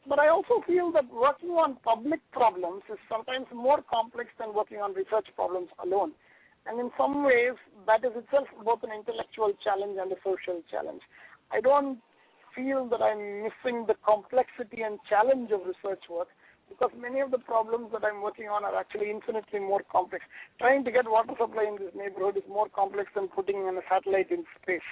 But I also feel that working on public problems is sometimes more complex than working on research problems alone. And in some ways, that is itself both an intellectual challenge and a social challenge. I don't feel that I'm missing the complexity and challenge of research work, because many of the problems that I'm working on are actually infinitely more complex. Trying to get water supply in this neighborhood is more complex than putting in a satellite in space,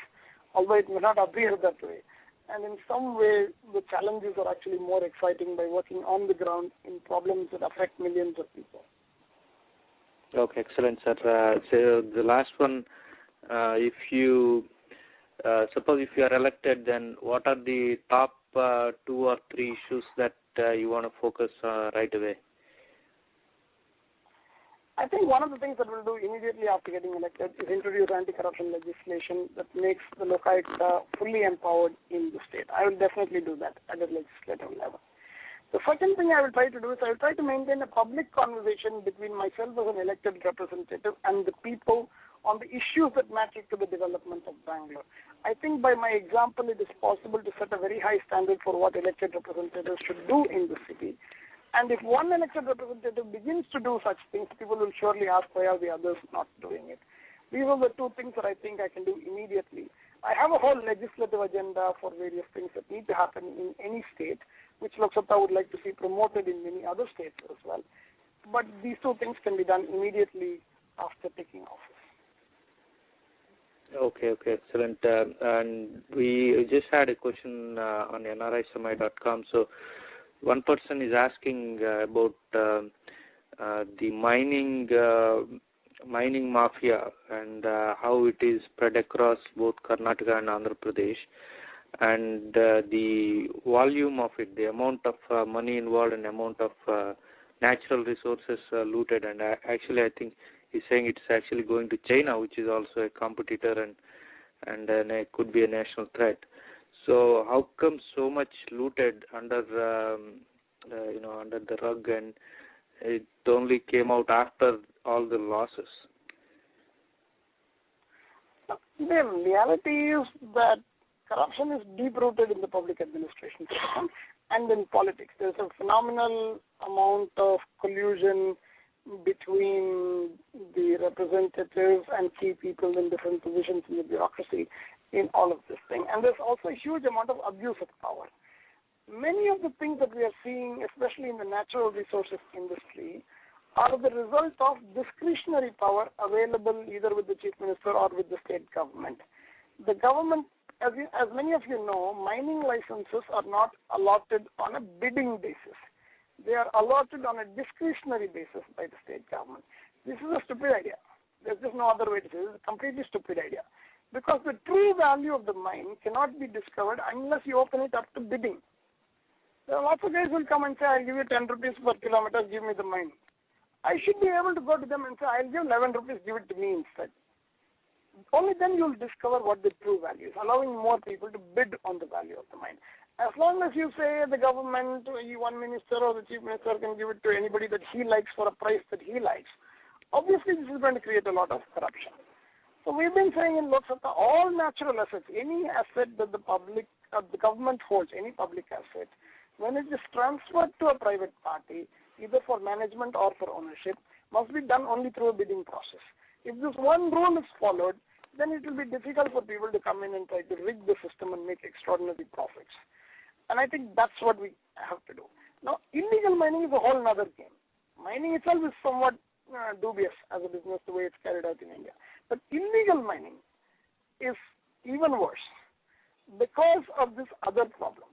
although it may not appear that way. And in some way, the challenges are actually more exciting by working on the ground in problems that affect millions of people. Okay, excellent, sir. So the last one, if you suppose if you are elected, then what are the top 2 or 3 issues that you want to focus right away? I think one of the things that we'll do immediately after getting elected is introduce anti-corruption legislation that makes the Lokayukta fully empowered in the state. I will definitely do that at the legislative level. The second thing I will try to do is I will try to maintain a public conversation between myself as an elected representative and the people on the issues that matter to the development of Bangalore. I think by my example, it is possible to set a very high standard for what elected representatives should do in the city. And if one elected representative begins to do such things, people will surely ask why are the others not doing it. These are the 2 things that I think I can do immediately. I have a whole legislative agenda for various things that need to happen in any state, which Lok Sabha would like to see promoted in many other states as well. But these 2 things can be done immediately after taking office. Okay, excellent. And we just had a question on nrisamai.com. So one person is asking about the mining mafia and how it is spread across both Karnataka and Andhra Pradesh, and the volume of it, the amount of money involved and amount of natural resources looted. And actually I think he's saying it's actually going to China, which is also a competitor and it could be a national threat. So how come so much looted under under the rug, and it only came out after all the losses? The reality is that corruption is deep-rooted in the public administration system and in politics. There's a phenomenal amount of collusion between the representatives and key people in different positions in the bureaucracy in all of this thing. And there's also a huge amount of abuse of power. Many of the things that we are seeing, especially in the natural resources industry, are the result of discretionary power available either with the chief minister or with the state government. The government, as many of you know, mining licenses are not allotted on a bidding basis. They are allotted on a discretionary basis by the state government. This is a stupid idea. There's just no other way to say it. It's a completely stupid idea. Because the true value of the mine cannot be discovered unless you open it up to bidding. There are lots of guys who will come and say, I'll give you 10 rupees per kilometer, give me the mine. I should be able to go to them and say, I'll give 11 rupees, give it to me instead. Only then you'll discover what the true value is, allowing more people to bid on the value of the mine. As long as you say the government, one minister or the chief minister can give it to anybody that he likes for a price that he likes, obviously this is going to create a lot of corruption. So we've been saying in Lok Sabha, all natural assets, any asset that the government holds, any public asset, when it is transferred to a private party, either for management or for ownership, must be done only through a bidding process. If this one rule is followed, then it will be difficult for people to come in and try to rig the system and make extraordinary profits. And I think that's what we have to do. Now, illegal mining is a whole other game. Mining itself is somewhat dubious as a business the way it's carried out in India. But illegal mining is even worse because of this other problem,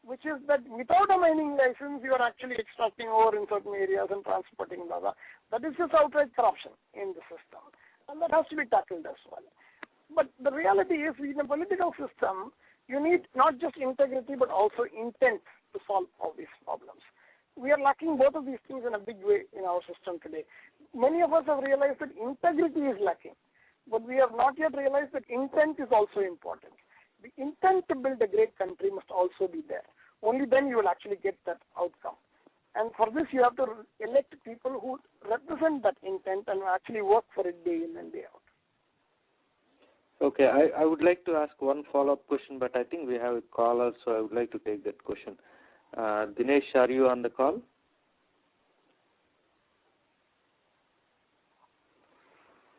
which is that without a mining license, you are actually extracting ore in certain areas and transporting blah, blah. That is just outright corruption in the system. And that has to be tackled as well. But the reality is, in a political system, you need not just integrity, but also intent to solve all these problems. We are lacking both of these things in a big way in our system today. Many of us have realized that integrity is lacking, but we have not yet realized that intent is also important. The intent to build a great country must also be there. Only then you will actually get that outcome. And for this, you have to elect people who represent that intent and actually work for it day in and day out. Okay, I would like to ask one follow-up question, but I think we have a caller, so I would like to take that question. Dinesh, are you on the call?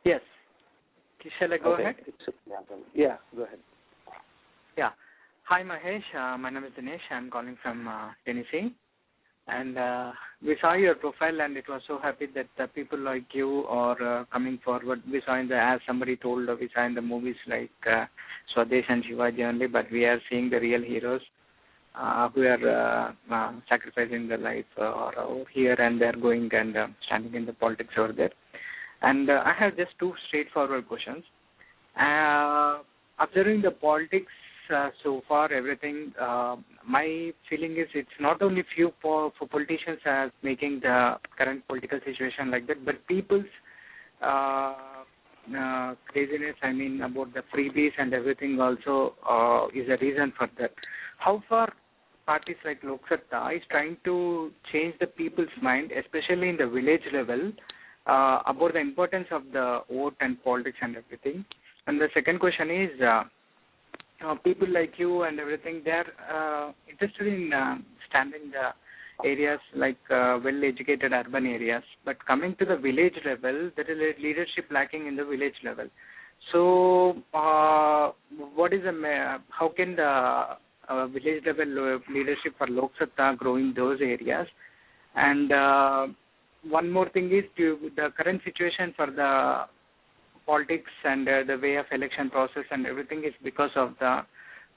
Yes. Shall I go ahead? Yeah, go ahead. Yeah. Hi, Mahesh. My name is Dinesh. I'm calling from Tennessee. And we saw your profile, and it was so happy that people like you are coming forward. We saw as somebody told, we saw in the movies like Swadesh and Shivaji only, but we are seeing the real heroes who are sacrificing their life over here, and they're going and standing in the politics over there. And I have just two straightforward questions. Observing the politics so far, everything, my feeling is it's not only few for politicians as making the current political situation like that, but people's craziness, I mean, about the freebies and everything also is a reason for that. How far parties like Lok Sabha is trying to change the people's mind, especially in the village level, about the importance of the vote and politics and everything. And the second question is, people like you and everything, they're interested in standing the areas like well-educated urban areas. But coming to the village level, there is a leadership lacking in the village level. So, what is how can the village level leadership for Lok Sabha grow in those areas? And one more thing is the current situation for the politics and the way of election process and everything is because of the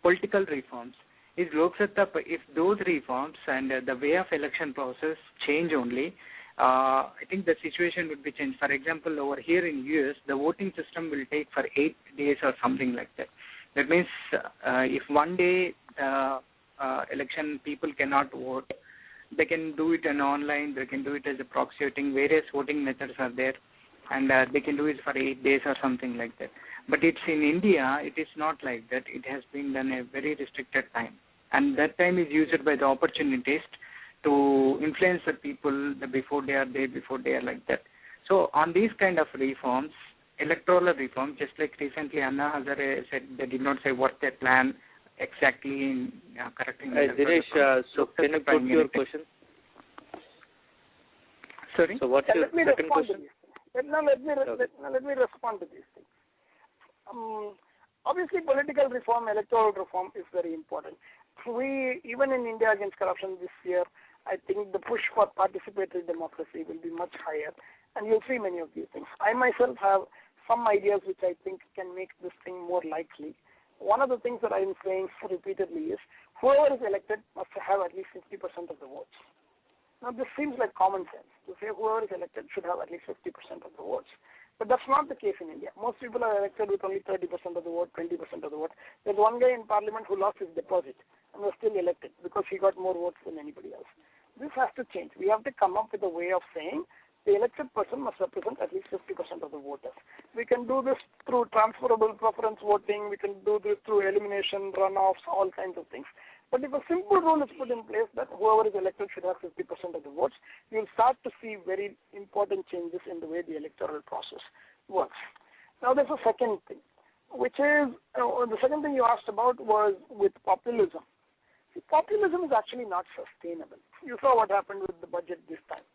political reforms. Is Lok Sabha, if those reforms and the way of election process change only, I think the situation would be changed. For example, over here in US, the voting system will take for 8 days or something like that. That means if one day election people cannot vote, they can do it online, they can do it as a proxy voting, various voting methods are there, and they can do it for 8 days or something like that. But it's in India, it is not like that. It has been done a very restricted time. And that time is used by the opportunists to influence the people before they are there, before they are like that. So on these kind of reforms, electoral reforms, just like recently Anna Hazare said, they did not say what they plan exactly in correcting. Dinesh, so can you put your question? Sorry? So what's your second question? Let me respond to these things. Obviously, political reform, electoral reform is very important. Even in India against corruption this year, I think the push for participatory democracy will be much higher, and you'll see many of these things. I myself have some ideas which I think can make this thing more likely. One of the things that I am saying repeatedly is whoever is elected must have at least 50% of the votes. Now, this seems like common sense to say whoever is elected should have at least 50% of the votes. But that's not the case in India. Most people are elected with only 30% of the vote, 20% of the vote. There's one guy in parliament who lost his deposit and was still elected because he got more votes than anybody else. This has to change. We have to come up with a way of saying the elected person must represent at least 50% of the voters. We can do this through transferable preference voting. We can do this through elimination, runoffs, all kinds of things. But if a simple rule is put in place that whoever is elected should have 50% of the votes, you'll start to see very important changes in the way the electoral process works. Now, there's a second thing, which is, the second thing you asked about was with populism. See, populism is actually not sustainable. You saw what happened with the budget this time.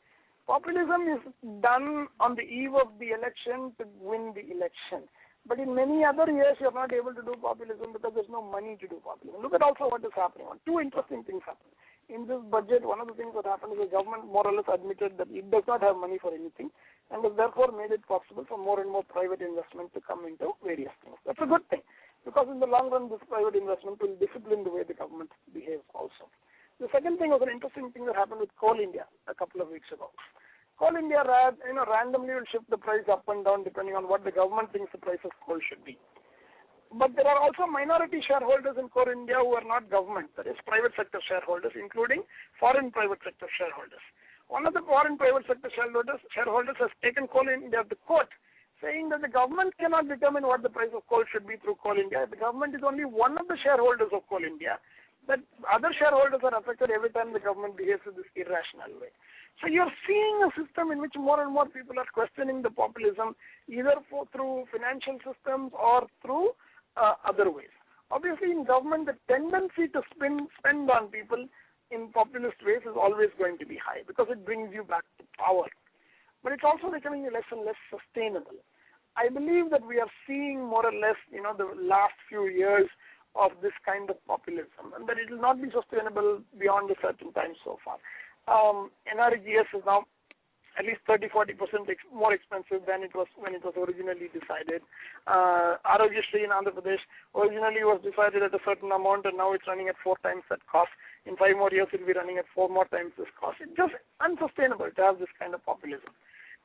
Populism is done on the eve of the election to win the election. But in many other years, you're not able to do populism because there's no money to do populism. Look at also what is happening. Two interesting things happen. In this budget, one of the things that happened is the government more or less admitted that it does not have money for anything and has therefore made it possible for more and more private investment to come into various things. That's a good thing because in the long run, this private investment will discipline the way the government behaves also. The second thing was an interesting thing that happened with Coal India a couple of weeks ago. Coal India randomly will shift the price up and down depending on what the government thinks the price of coal should be. But there are also minority shareholders in Coal India who are not government, that is private sector shareholders, including foreign private sector shareholders. One of the foreign private sector shareholders has taken Coal India to court, saying that the government cannot determine what the price of coal should be through Coal India. The government is only one of the shareholders of Coal India. That other shareholders are affected every time the government behaves in this irrational way. So you're seeing a system in which more and more people are questioning the populism, either through financial systems or through other ways. Obviously, in government, the tendency to spend on people in populist ways is always going to be high because it brings you back to power. But it's also becoming less and less sustainable. I believe that we are seeing more or less, the last few years of this kind of populism, and that it will not be sustainable beyond a certain time so far. NREGS is now at least 30-40% more expensive than it was when it was originally decided. Arogyasri in Andhra Pradesh originally was decided at a certain amount, and now it's running at 4 times that cost. In 5 more years, it will be running at 4 more times this cost. It's just unsustainable to have this kind of populism.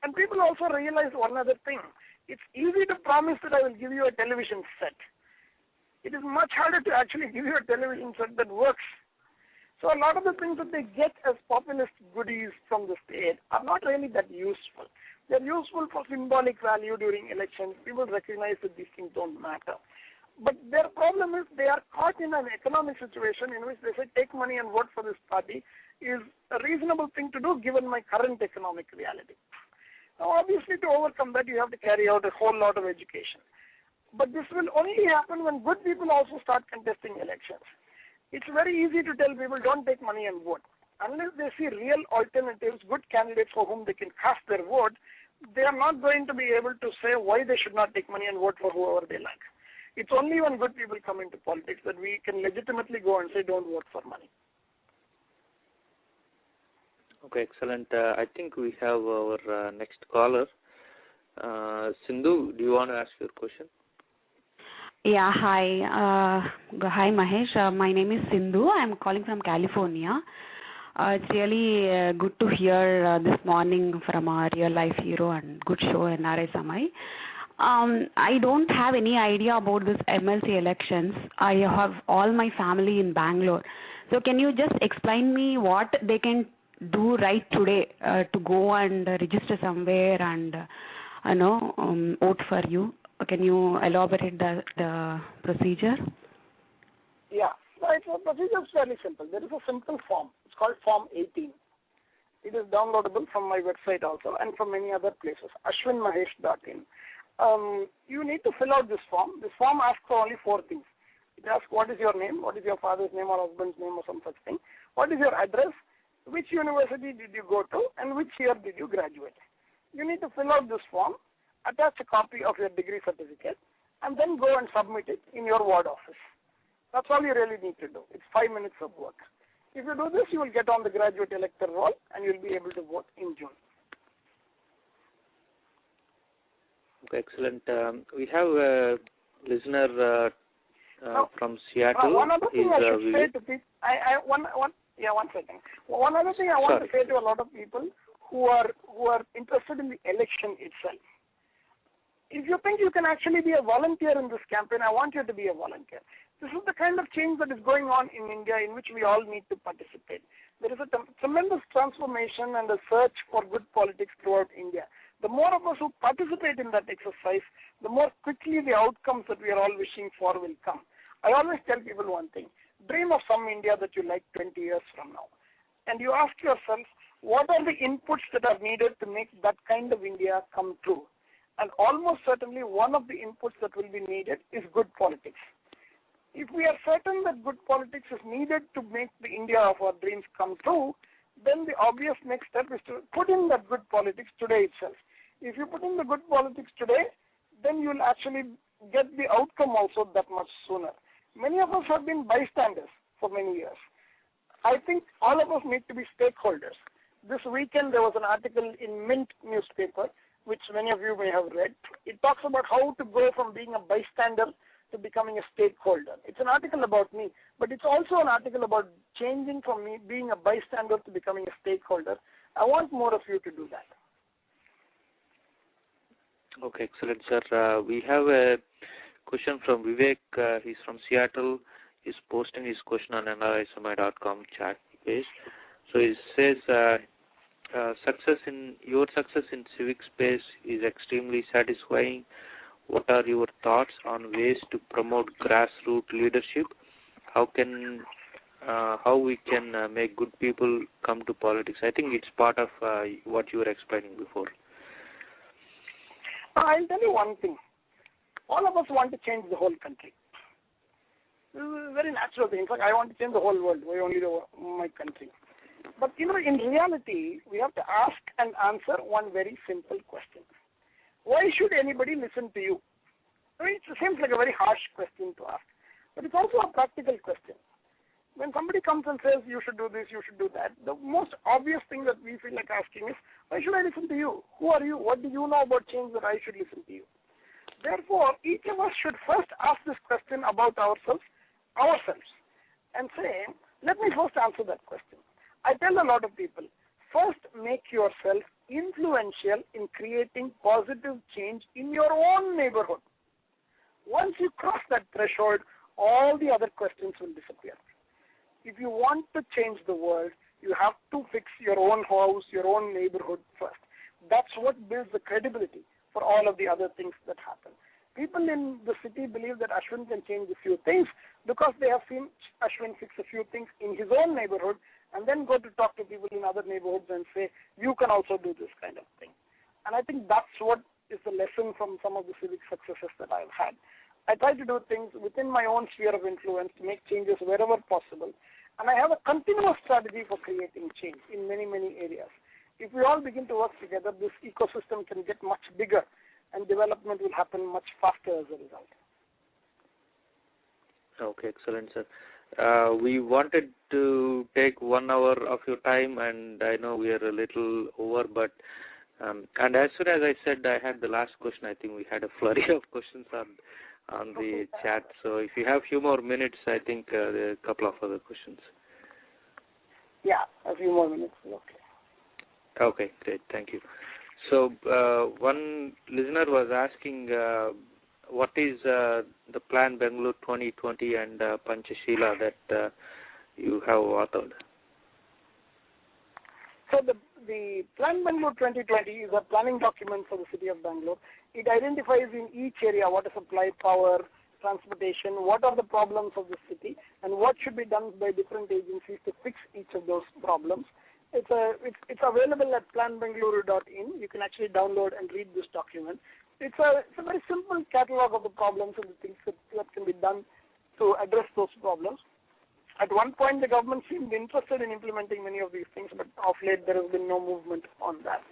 And people also realize one other thing. It's easy to promise that I will give you a television set. It is much harder to actually give you a television set that works. So a lot of the things that they get as populist goodies from the state are not really that useful. They're useful for symbolic value during elections. People recognize that these things don't matter. But their problem is they are caught in an economic situation in which they say take money and vote for this party is a reasonable thing to do given my current economic reality. Now obviously to overcome that you have to carry out a whole lot of education. But this will only happen when good people also start contesting elections. It's very easy to tell people don't take money and vote. Unless they see real alternatives, good candidates for whom they can cast their vote, they are not going to be able to say why they should not take money and vote for whoever they like. It's only when good people come into politics that we can legitimately go and say don't vote for money. Okay, excellent. I think we have our next caller. Sindhu, do you want to ask your question? Yeah, hi. Hi, Mahesh. My name is Sindhu. I'm calling from California. It's really good to hear this morning from our real life hero and good show, NRI Samai. I don't have any idea about this MLC elections. I have all my family in Bangalore. So can you just explain me what they can do right today to go and register somewhere and vote for you? Can you elaborate the procedure? Yeah, the procedure is fairly simple. There is a simple form. It's called Form 18. It is downloadable from my website also and from many other places, ashwinmahesh.in. You need to fill out this form. This form asks for only 4 things. It asks what is your name, what is your father's name or husband's name or some such thing, what is your address, which university did you go to, and which year did you graduate. You need to fill out this form, attach a copy of your degree certificate, and then go and submit it in your ward office. That's all you really need to do. It's 5 minutes of work. If you do this, you will get on the graduate elector roll and you'll be able to vote in June. Okay, excellent. We have a listener from Seattle. One other thing I should say to people, one second. One other thing I want to say to a lot of people who are interested in the election itself. If you think you can actually be a volunteer in this campaign, I want you to be a volunteer. This is the kind of change that is going on in India in which we all need to participate. There is a tremendous transformation and a search for good politics throughout India. The more of us who participate in that exercise, the more quickly the outcomes that we are all wishing for will come. I always tell people one thing. Dream of some India that you like 20 years from now. And you ask yourself, what are the inputs that are needed to make that kind of India come true? And almost certainly one of the inputs that will be needed is good politics. If we are certain that good politics is needed to make the India of our dreams come true, then the obvious next step is to put in that good politics today itself. If you put in the good politics today, then you will actually get the outcome also that much sooner. Many of us have been bystanders for many years. I think all of us need to be stakeholders. This weekend there was an article in Mint newspaper, which many of you may have read. It talks about how to go from being a bystander to becoming a stakeholder. It's an article about me, but it's also an article about changing from me being a bystander to becoming a stakeholder. I want more of you to do that. Okay, excellent, sir. We have a question from Vivek. He's from Seattle. He's posting his question on nrismi.com chat page. So he says, your success in civic space is extremely satisfying. What are your thoughts on ways to promote grassroots leadership? How we can make good people come to politics? I think it's part of what you were explaining before. I'll tell you one thing. All of us want to change the whole country. This is a very natural thing. In fact, I want to change the whole world. Why only my country? But in reality, we have to ask and answer one very simple question. Why should anybody listen to you? It seems like a very harsh question to ask, but it's also a practical question. When somebody comes and says, you should do this, you should do that, the most obvious thing that we feel like asking is, why should I listen to you? Who are you? What do you know about change that I should listen to you? Therefore, each of us should first ask this question about ourselves, and say, let me first answer that question. I tell a lot of people, first make yourself influential in creating positive change in your own neighborhood. Once you cross that threshold, all the other questions will disappear. If you want to change the world, you have to fix your own house, your own neighborhood first. That's what builds the credibility for all of the other things that happen. People in the city believe that Ashwin can change a few things because they have seen Ashwin fix a few things in his own neighborhood and then go to talk to people in other neighborhoods and say, you can also do this kind of thing. And I think that's what is the lesson from some of the civic successes that I've had. I try to do things within my own sphere of influence to make changes wherever possible. And I have a continuous strategy for creating change in many, many areas. If we all begin to work together, this ecosystem can get much bigger and development will happen much faster as a result. Okay, excellent, sir. We wanted to take 1 hour of your time, and I know we are a little over, but and as soon as I said I had the last question, I think we had a flurry of questions on the chat. So if you have a few more minutes, I think there are a couple of other questions. Yeah, a few more minutes. Okay. Okay, great. Thank you. So one listener was asking, what is the Plan Bangalore 2020 and Panchashila that you have authored? So the Plan Bangalore 2020 is a planning document for the city of Bangalore. It identifies in each area what to supply power, transportation, what are the problems of the city, and what should be done by different agencies to fix each of those problems. It's available at planbangalore.in. You can actually download and read this document. It's a very simple catalog of the problems and the things that can be done to address those problems. At one point, the government seemed interested in implementing many of these things, but of late there has been no movement on that.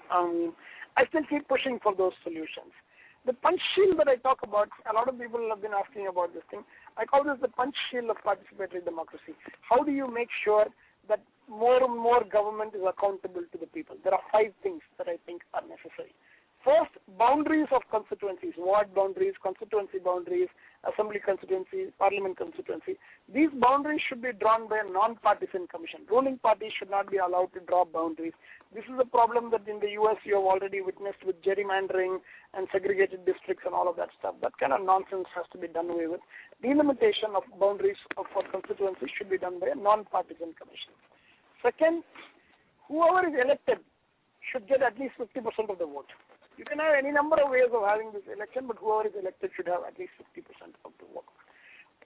I still keep pushing for those solutions. The punch shield that I talk about, a lot of people have been asking about this thing. I call this the punch shield of participatory democracy. How do you make sure that more and more government is accountable to the people? There are 5 things that I think are necessary. First, boundaries of constituencies, ward boundaries, constituency boundaries, assembly constituency, parliament constituency. These boundaries should be drawn by a non-partisan commission. Ruling parties should not be allowed to draw boundaries. This is a problem that in the US you have already witnessed with gerrymandering and segregated districts and all of that stuff. That kind of nonsense has to be done away with. Delimitation of boundaries for constituencies should be done by a non-partisan commission. Second, whoever is elected should get at least 50% of the vote. You can have any number of ways of having this election, but whoever is elected should have at least 50% of the vote.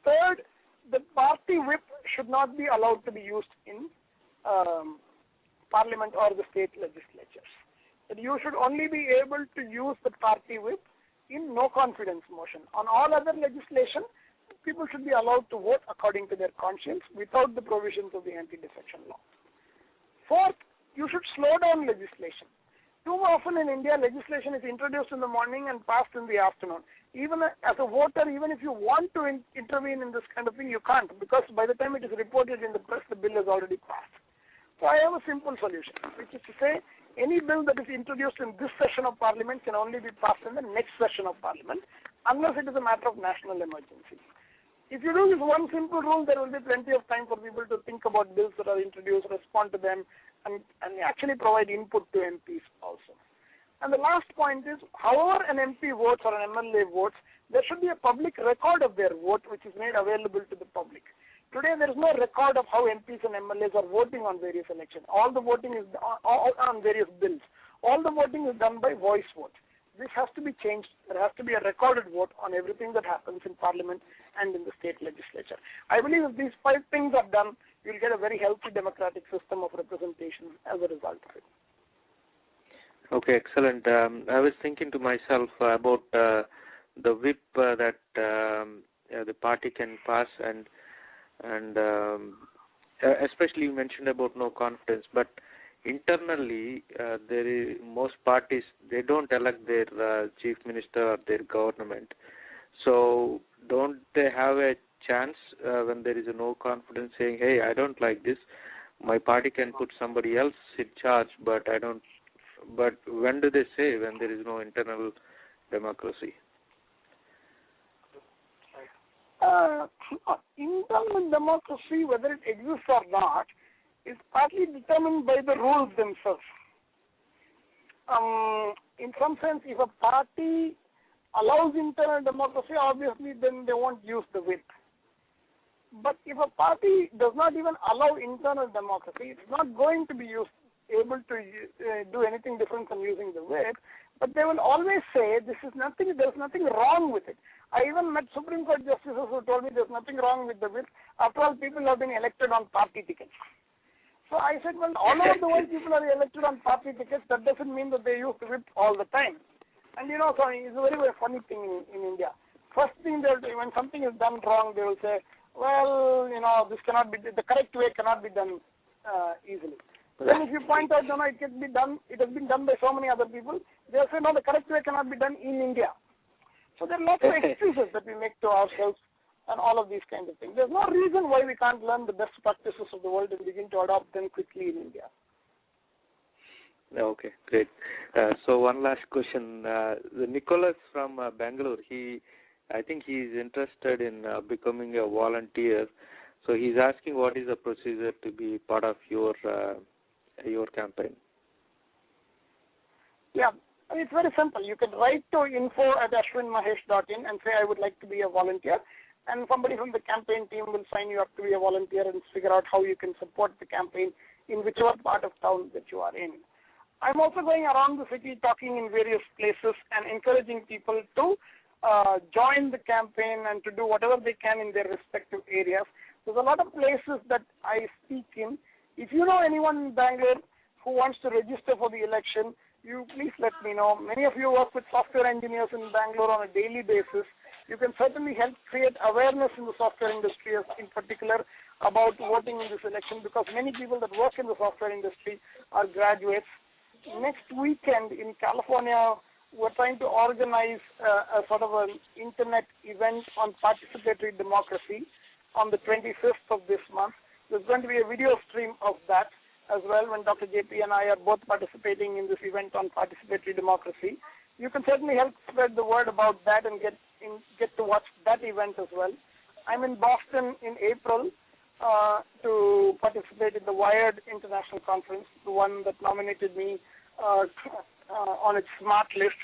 Third, the party whip should not be allowed to be used in parliament or the state legislatures. That you should only be able to use the party whip in no confidence motion. On all other legislation, people should be allowed to vote according to their conscience without the provisions of the anti-defection law. Fourth, you should slow down legislation. Too often in India, legislation is introduced in the morning and passed in the afternoon. Even as a voter, even if you want to intervene in this kind of thing, you can't, because by the time it is reported in the press, the bill is already passed. So I have a simple solution, which is to say, any bill that is introduced in this session of Parliament can only be passed in the next session of Parliament, unless it is a matter of national emergency. If you do this one simple rule, there will be plenty of time for people to think about bills that are introduced, respond to them, and actually provide input to MPs also. And the last point is, however an MP votes or an MLA votes, there should be a public record of their vote which is made available to the public. Today there is no record of how MPs and MLAs are voting on various elections. All the voting is on various bills. All the voting is done by voice vote. This has to be changed. There has to be a recorded vote on everything that happens in Parliament and in the state legislature. I believe if these 5 things are done, you'll get a very healthy democratic system of representation as a result of it. Okay, excellent. I was thinking to myself about the whip that the party can pass, and especially you mentioned about no confidence, but internally, most parties, they don't elect their chief minister or their government. So don't they have a chance when there is a no confidence saying, hey, I don't like this, my party can put somebody else in charge, but I don't. But when do they say when there is no internal democracy? Internal democracy, whether it exists or not, is partly determined by the rules themselves. In some sense, if a party allows internal democracy, obviously then they won't use the whip. But if a party does not even allow internal democracy, it's not going to be able to do anything different from using the whip, but they will always say there's nothing wrong with it. I even met Supreme Court justices who told me there's nothing wrong with the whip. After all, people have been elected on party tickets. So I said, well, all over the world people are elected on party tickets. That doesn't mean that they use the whip all the time. And you know, so it's a very, very funny thing in India. First thing they'll do, when something is done wrong, they will say, well, you know, this cannot be, the correct way cannot be done easily. Then if you point out, no, it can be done, it has been done by so many other people, they'll say, no, the correct way cannot be done in India. So there are lots of excuses that we make to ourselves and all of these kinds of things. There's no reason why we can't learn the best practices of the world and begin to adopt them quickly in India. Okay, great. So one last question. Nicholas from Bangalore, I think he is interested in becoming a volunteer. So he's asking what is the procedure to be part of your campaign. Yeah, it's very simple. You can write to info@ashwinmahesh.in and say, I would like to be a volunteer. And somebody from the campaign team will sign you up to be a volunteer and figure out how you can support the campaign in whichever part of town that you are in. I'm also going around the city talking in various places and encouraging people to join the campaign and to do whatever they can in their respective areas. There's a lot of places that I speak in. If you know anyone in Bangalore who wants to register for the election, you please let me know. Many of you work with software engineers in Bangalore on a daily basis. You can certainly help create awareness in the software industry in particular about voting in this election, because many people that work in the software industry are graduates. Next weekend in California, we're trying to organize a sort of an internet event on participatory democracy on the 25th of this month. There's going to be a video stream of that as well, when Dr. JP and I are both participating in this event on participatory democracy. You can certainly help spread the word about that and get to watch that event as well. I'm in Boston in April to participate in the Wired International Conference, the one that nominated me on its smart list.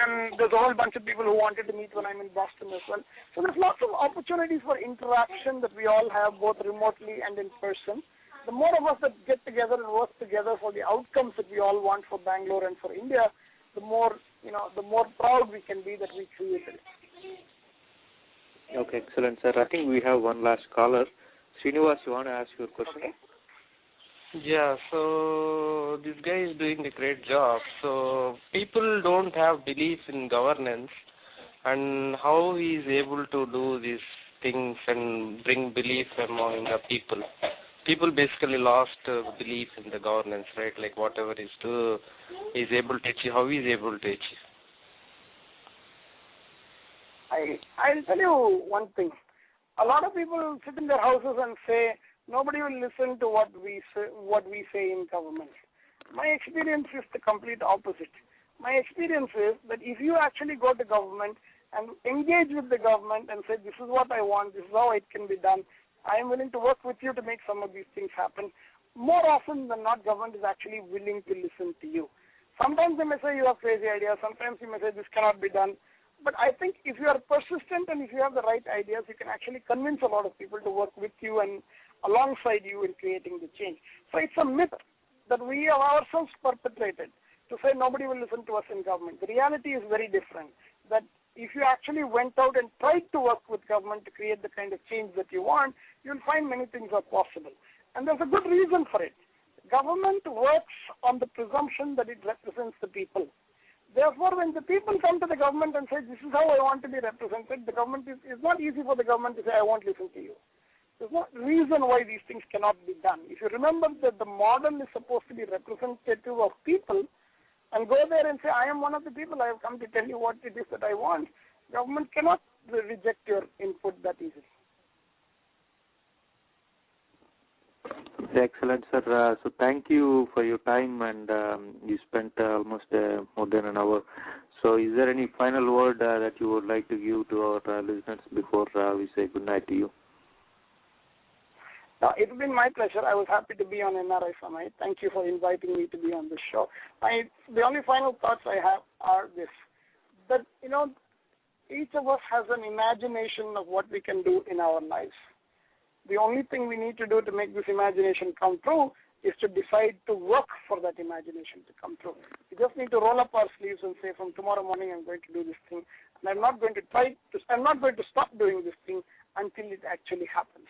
And there's a whole bunch of people who wanted to meet when I'm in Boston as well. So there's lots of opportunities for interaction that we all have, both remotely and in person. The more of us that get together and work together for the outcomes that we all want for Bangalore and for India, the more proud we can be that we created it. Okay, excellent, sir. I think we have one last caller. Srinivas, you want to ask your question? Okay. Yeah, so this guy is doing a great job. So people don't have belief in governance, and how he is able to do these things and bring belief among the people. People basically lost belief in the governance, right? Like whatever is do, he's able to achieve. How he is able to achieve? I'll tell you one thing. A lot of people sit in their houses and say, nobody will listen to what we say in government. My experience is the complete opposite. My experience is that if you actually go to government and engage with the government and say, this is what I want, this is how it can be done, I am willing to work with you to make some of these things happen, more often than not, government is actually willing to listen to you. Sometimes they may say you have crazy ideas, sometimes you may say this cannot be done. But I think if you are persistent and if you have the right ideas, you can actually convince a lot of people to work with you and alongside you in creating the change. So it's a myth that we have ourselves perpetrated to say nobody will listen to us in government. The reality is very different, that if you actually went out and tried to work with government to create the kind of change that you want, you'll find many things are possible. And there's a good reason for it. Government works on the presumption that it represents the people. Therefore, when the people come to the government and say, this is how I want to be represented, the government it's not easy for the government to say, I won't listen to you. There's no reason why these things cannot be done. If you remember that the model is supposed to be representative of people, and go there and say, I am one of the people, I have come to tell you what it is that I want, government cannot reject your input that easily. Excellent, sir. So thank you for your time, and you spent almost more than an hour. So is there any final word that you would like to give to our listeners before we say good night to you? It's been my pleasure. I was happy to be on NRI Summit. Thank you for inviting me to be on this show. The only final thoughts I have are this, that, each of us has an imagination of what we can do in our lives. The only thing we need to do to make this imagination come true is to decide to work for that imagination to come true. We just need to roll up our sleeves and say, from tomorrow morning I'm going to do this thing, and I'm not going to stop doing this thing until it actually happens.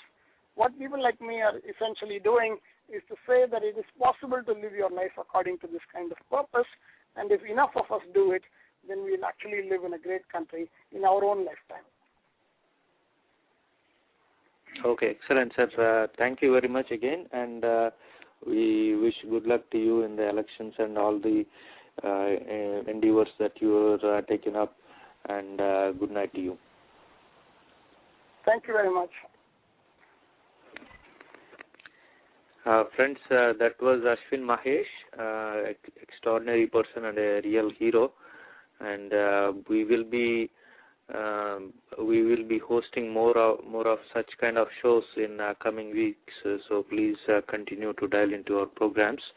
What people like me are essentially doing is to say that it is possible to live your life according to this kind of purpose, and if enough of us do it, then we'll actually live in a great country in our own lifetime. Okay, excellent, sir. Thank you very much again, and we wish good luck to you in the elections and all the endeavors that you are taking up, and good night to you. Thank you very much. Friends, that was Ashwin Mahesh, extraordinary person and a real hero, and we will be hosting more of such kind of shows in coming weeks. So please continue to dial into our programs.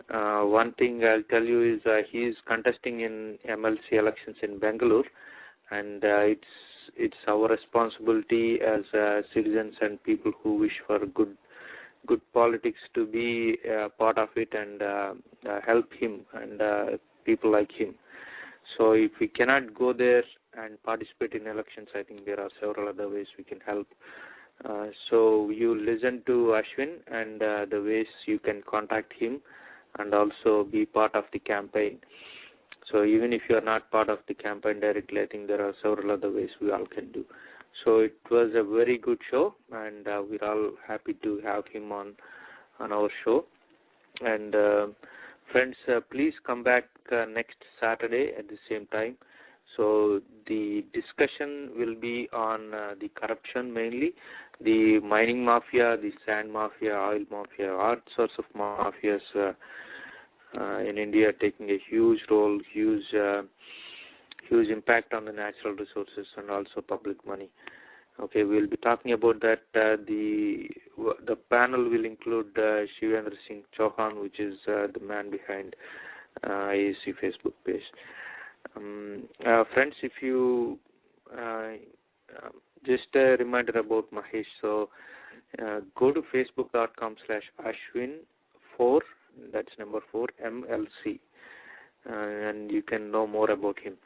One thing I'll tell you is he is contesting in MLC elections in Bangalore, and it's our responsibility as citizens and people who wish for good politics to be part of it and help him and people like him. So if we cannot go there and participate in elections, I think there are several other ways we can help. So you listen to Ashwin and the ways you can contact him and also be part of the campaign. So even if you are not part of the campaign directly, I think there are several other ways we all can do. So it was a very good show, and we're all happy to have him on our show. And friends, please come back next Saturday at the same time. So the discussion will be on the corruption mainly, the mining mafia, the sand mafia, oil mafia, all sorts of mafias in India taking a huge role, huge impact on the natural resources and also public money. Okay, we'll be talking about that. The panel will include Shivendra Singh Chauhan, which is the man behind IAC Facebook page. Friends, if you just a reminder about Mahesh, so go to facebook.com/Ashwin4, that's number 4, MLC, and you can know more about him.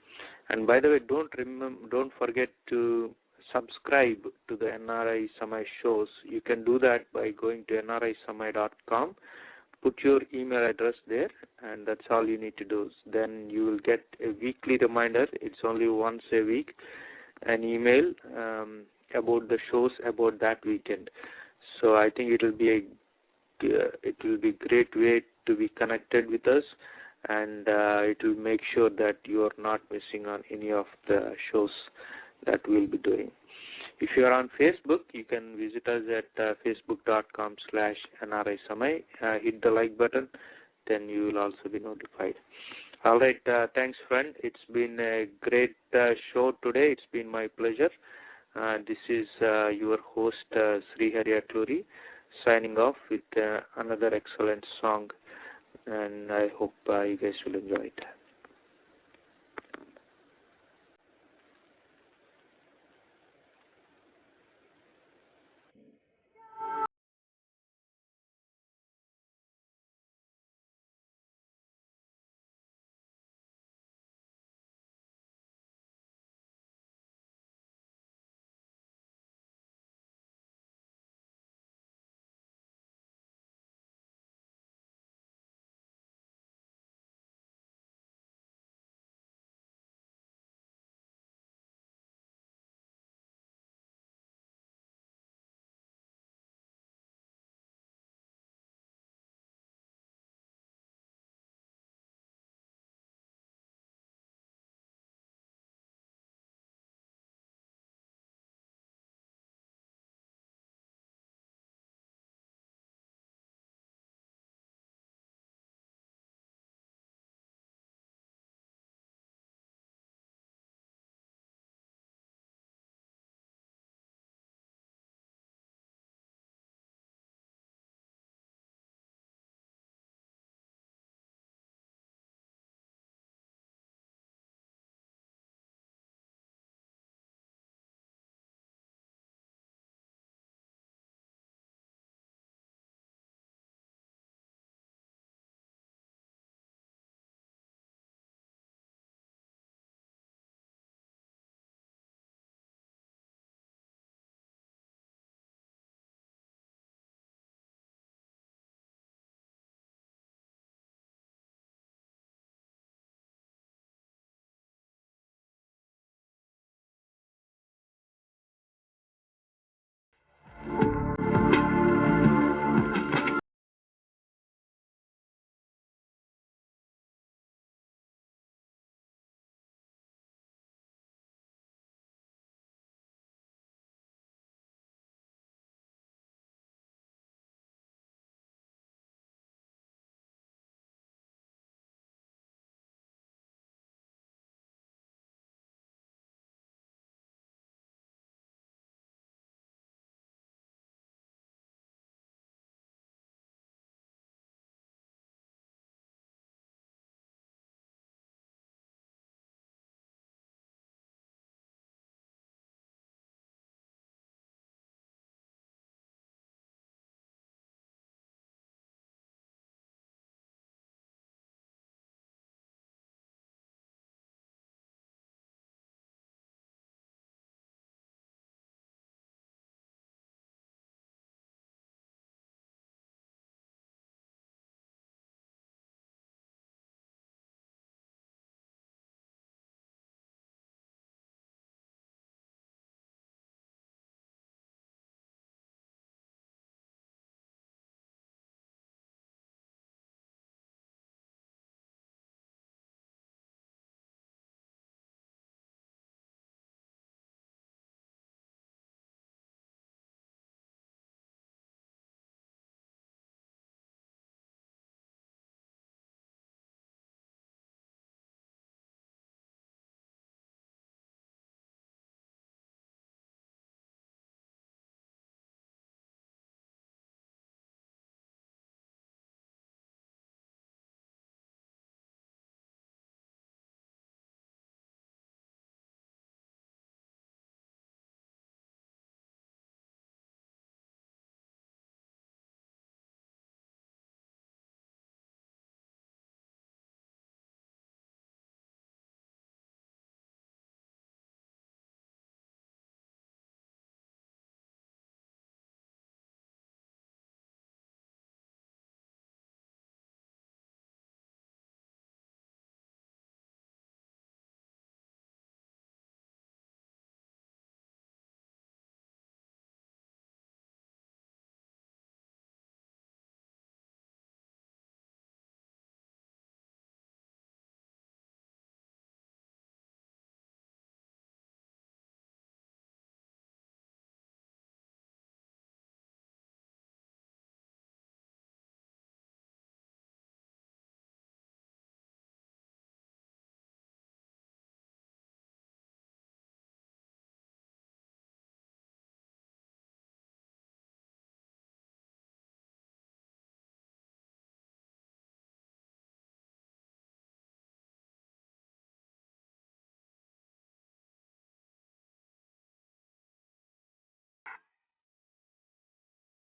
And by the way, don't forget to subscribe to the NRI Samay shows. You can do that by going to nrisamay.com, put your email address there, and that's all you need to do. Then you will get a weekly reminder. It's only once a week, an email about the shows about that weekend. So I think it will be a great way to be connected with us, and it will make sure that you are not missing on any of the shows that we'll be doing. If you are on Facebook, you can visit us at facebook.com/NRI Samay. Hit the like button, then you will also be notified. All right, thanks, friend. It's been a great show today. It's been my pleasure. This is your host, Srihari Atluri, signing off with another excellent song, and I hope you guys will enjoy it.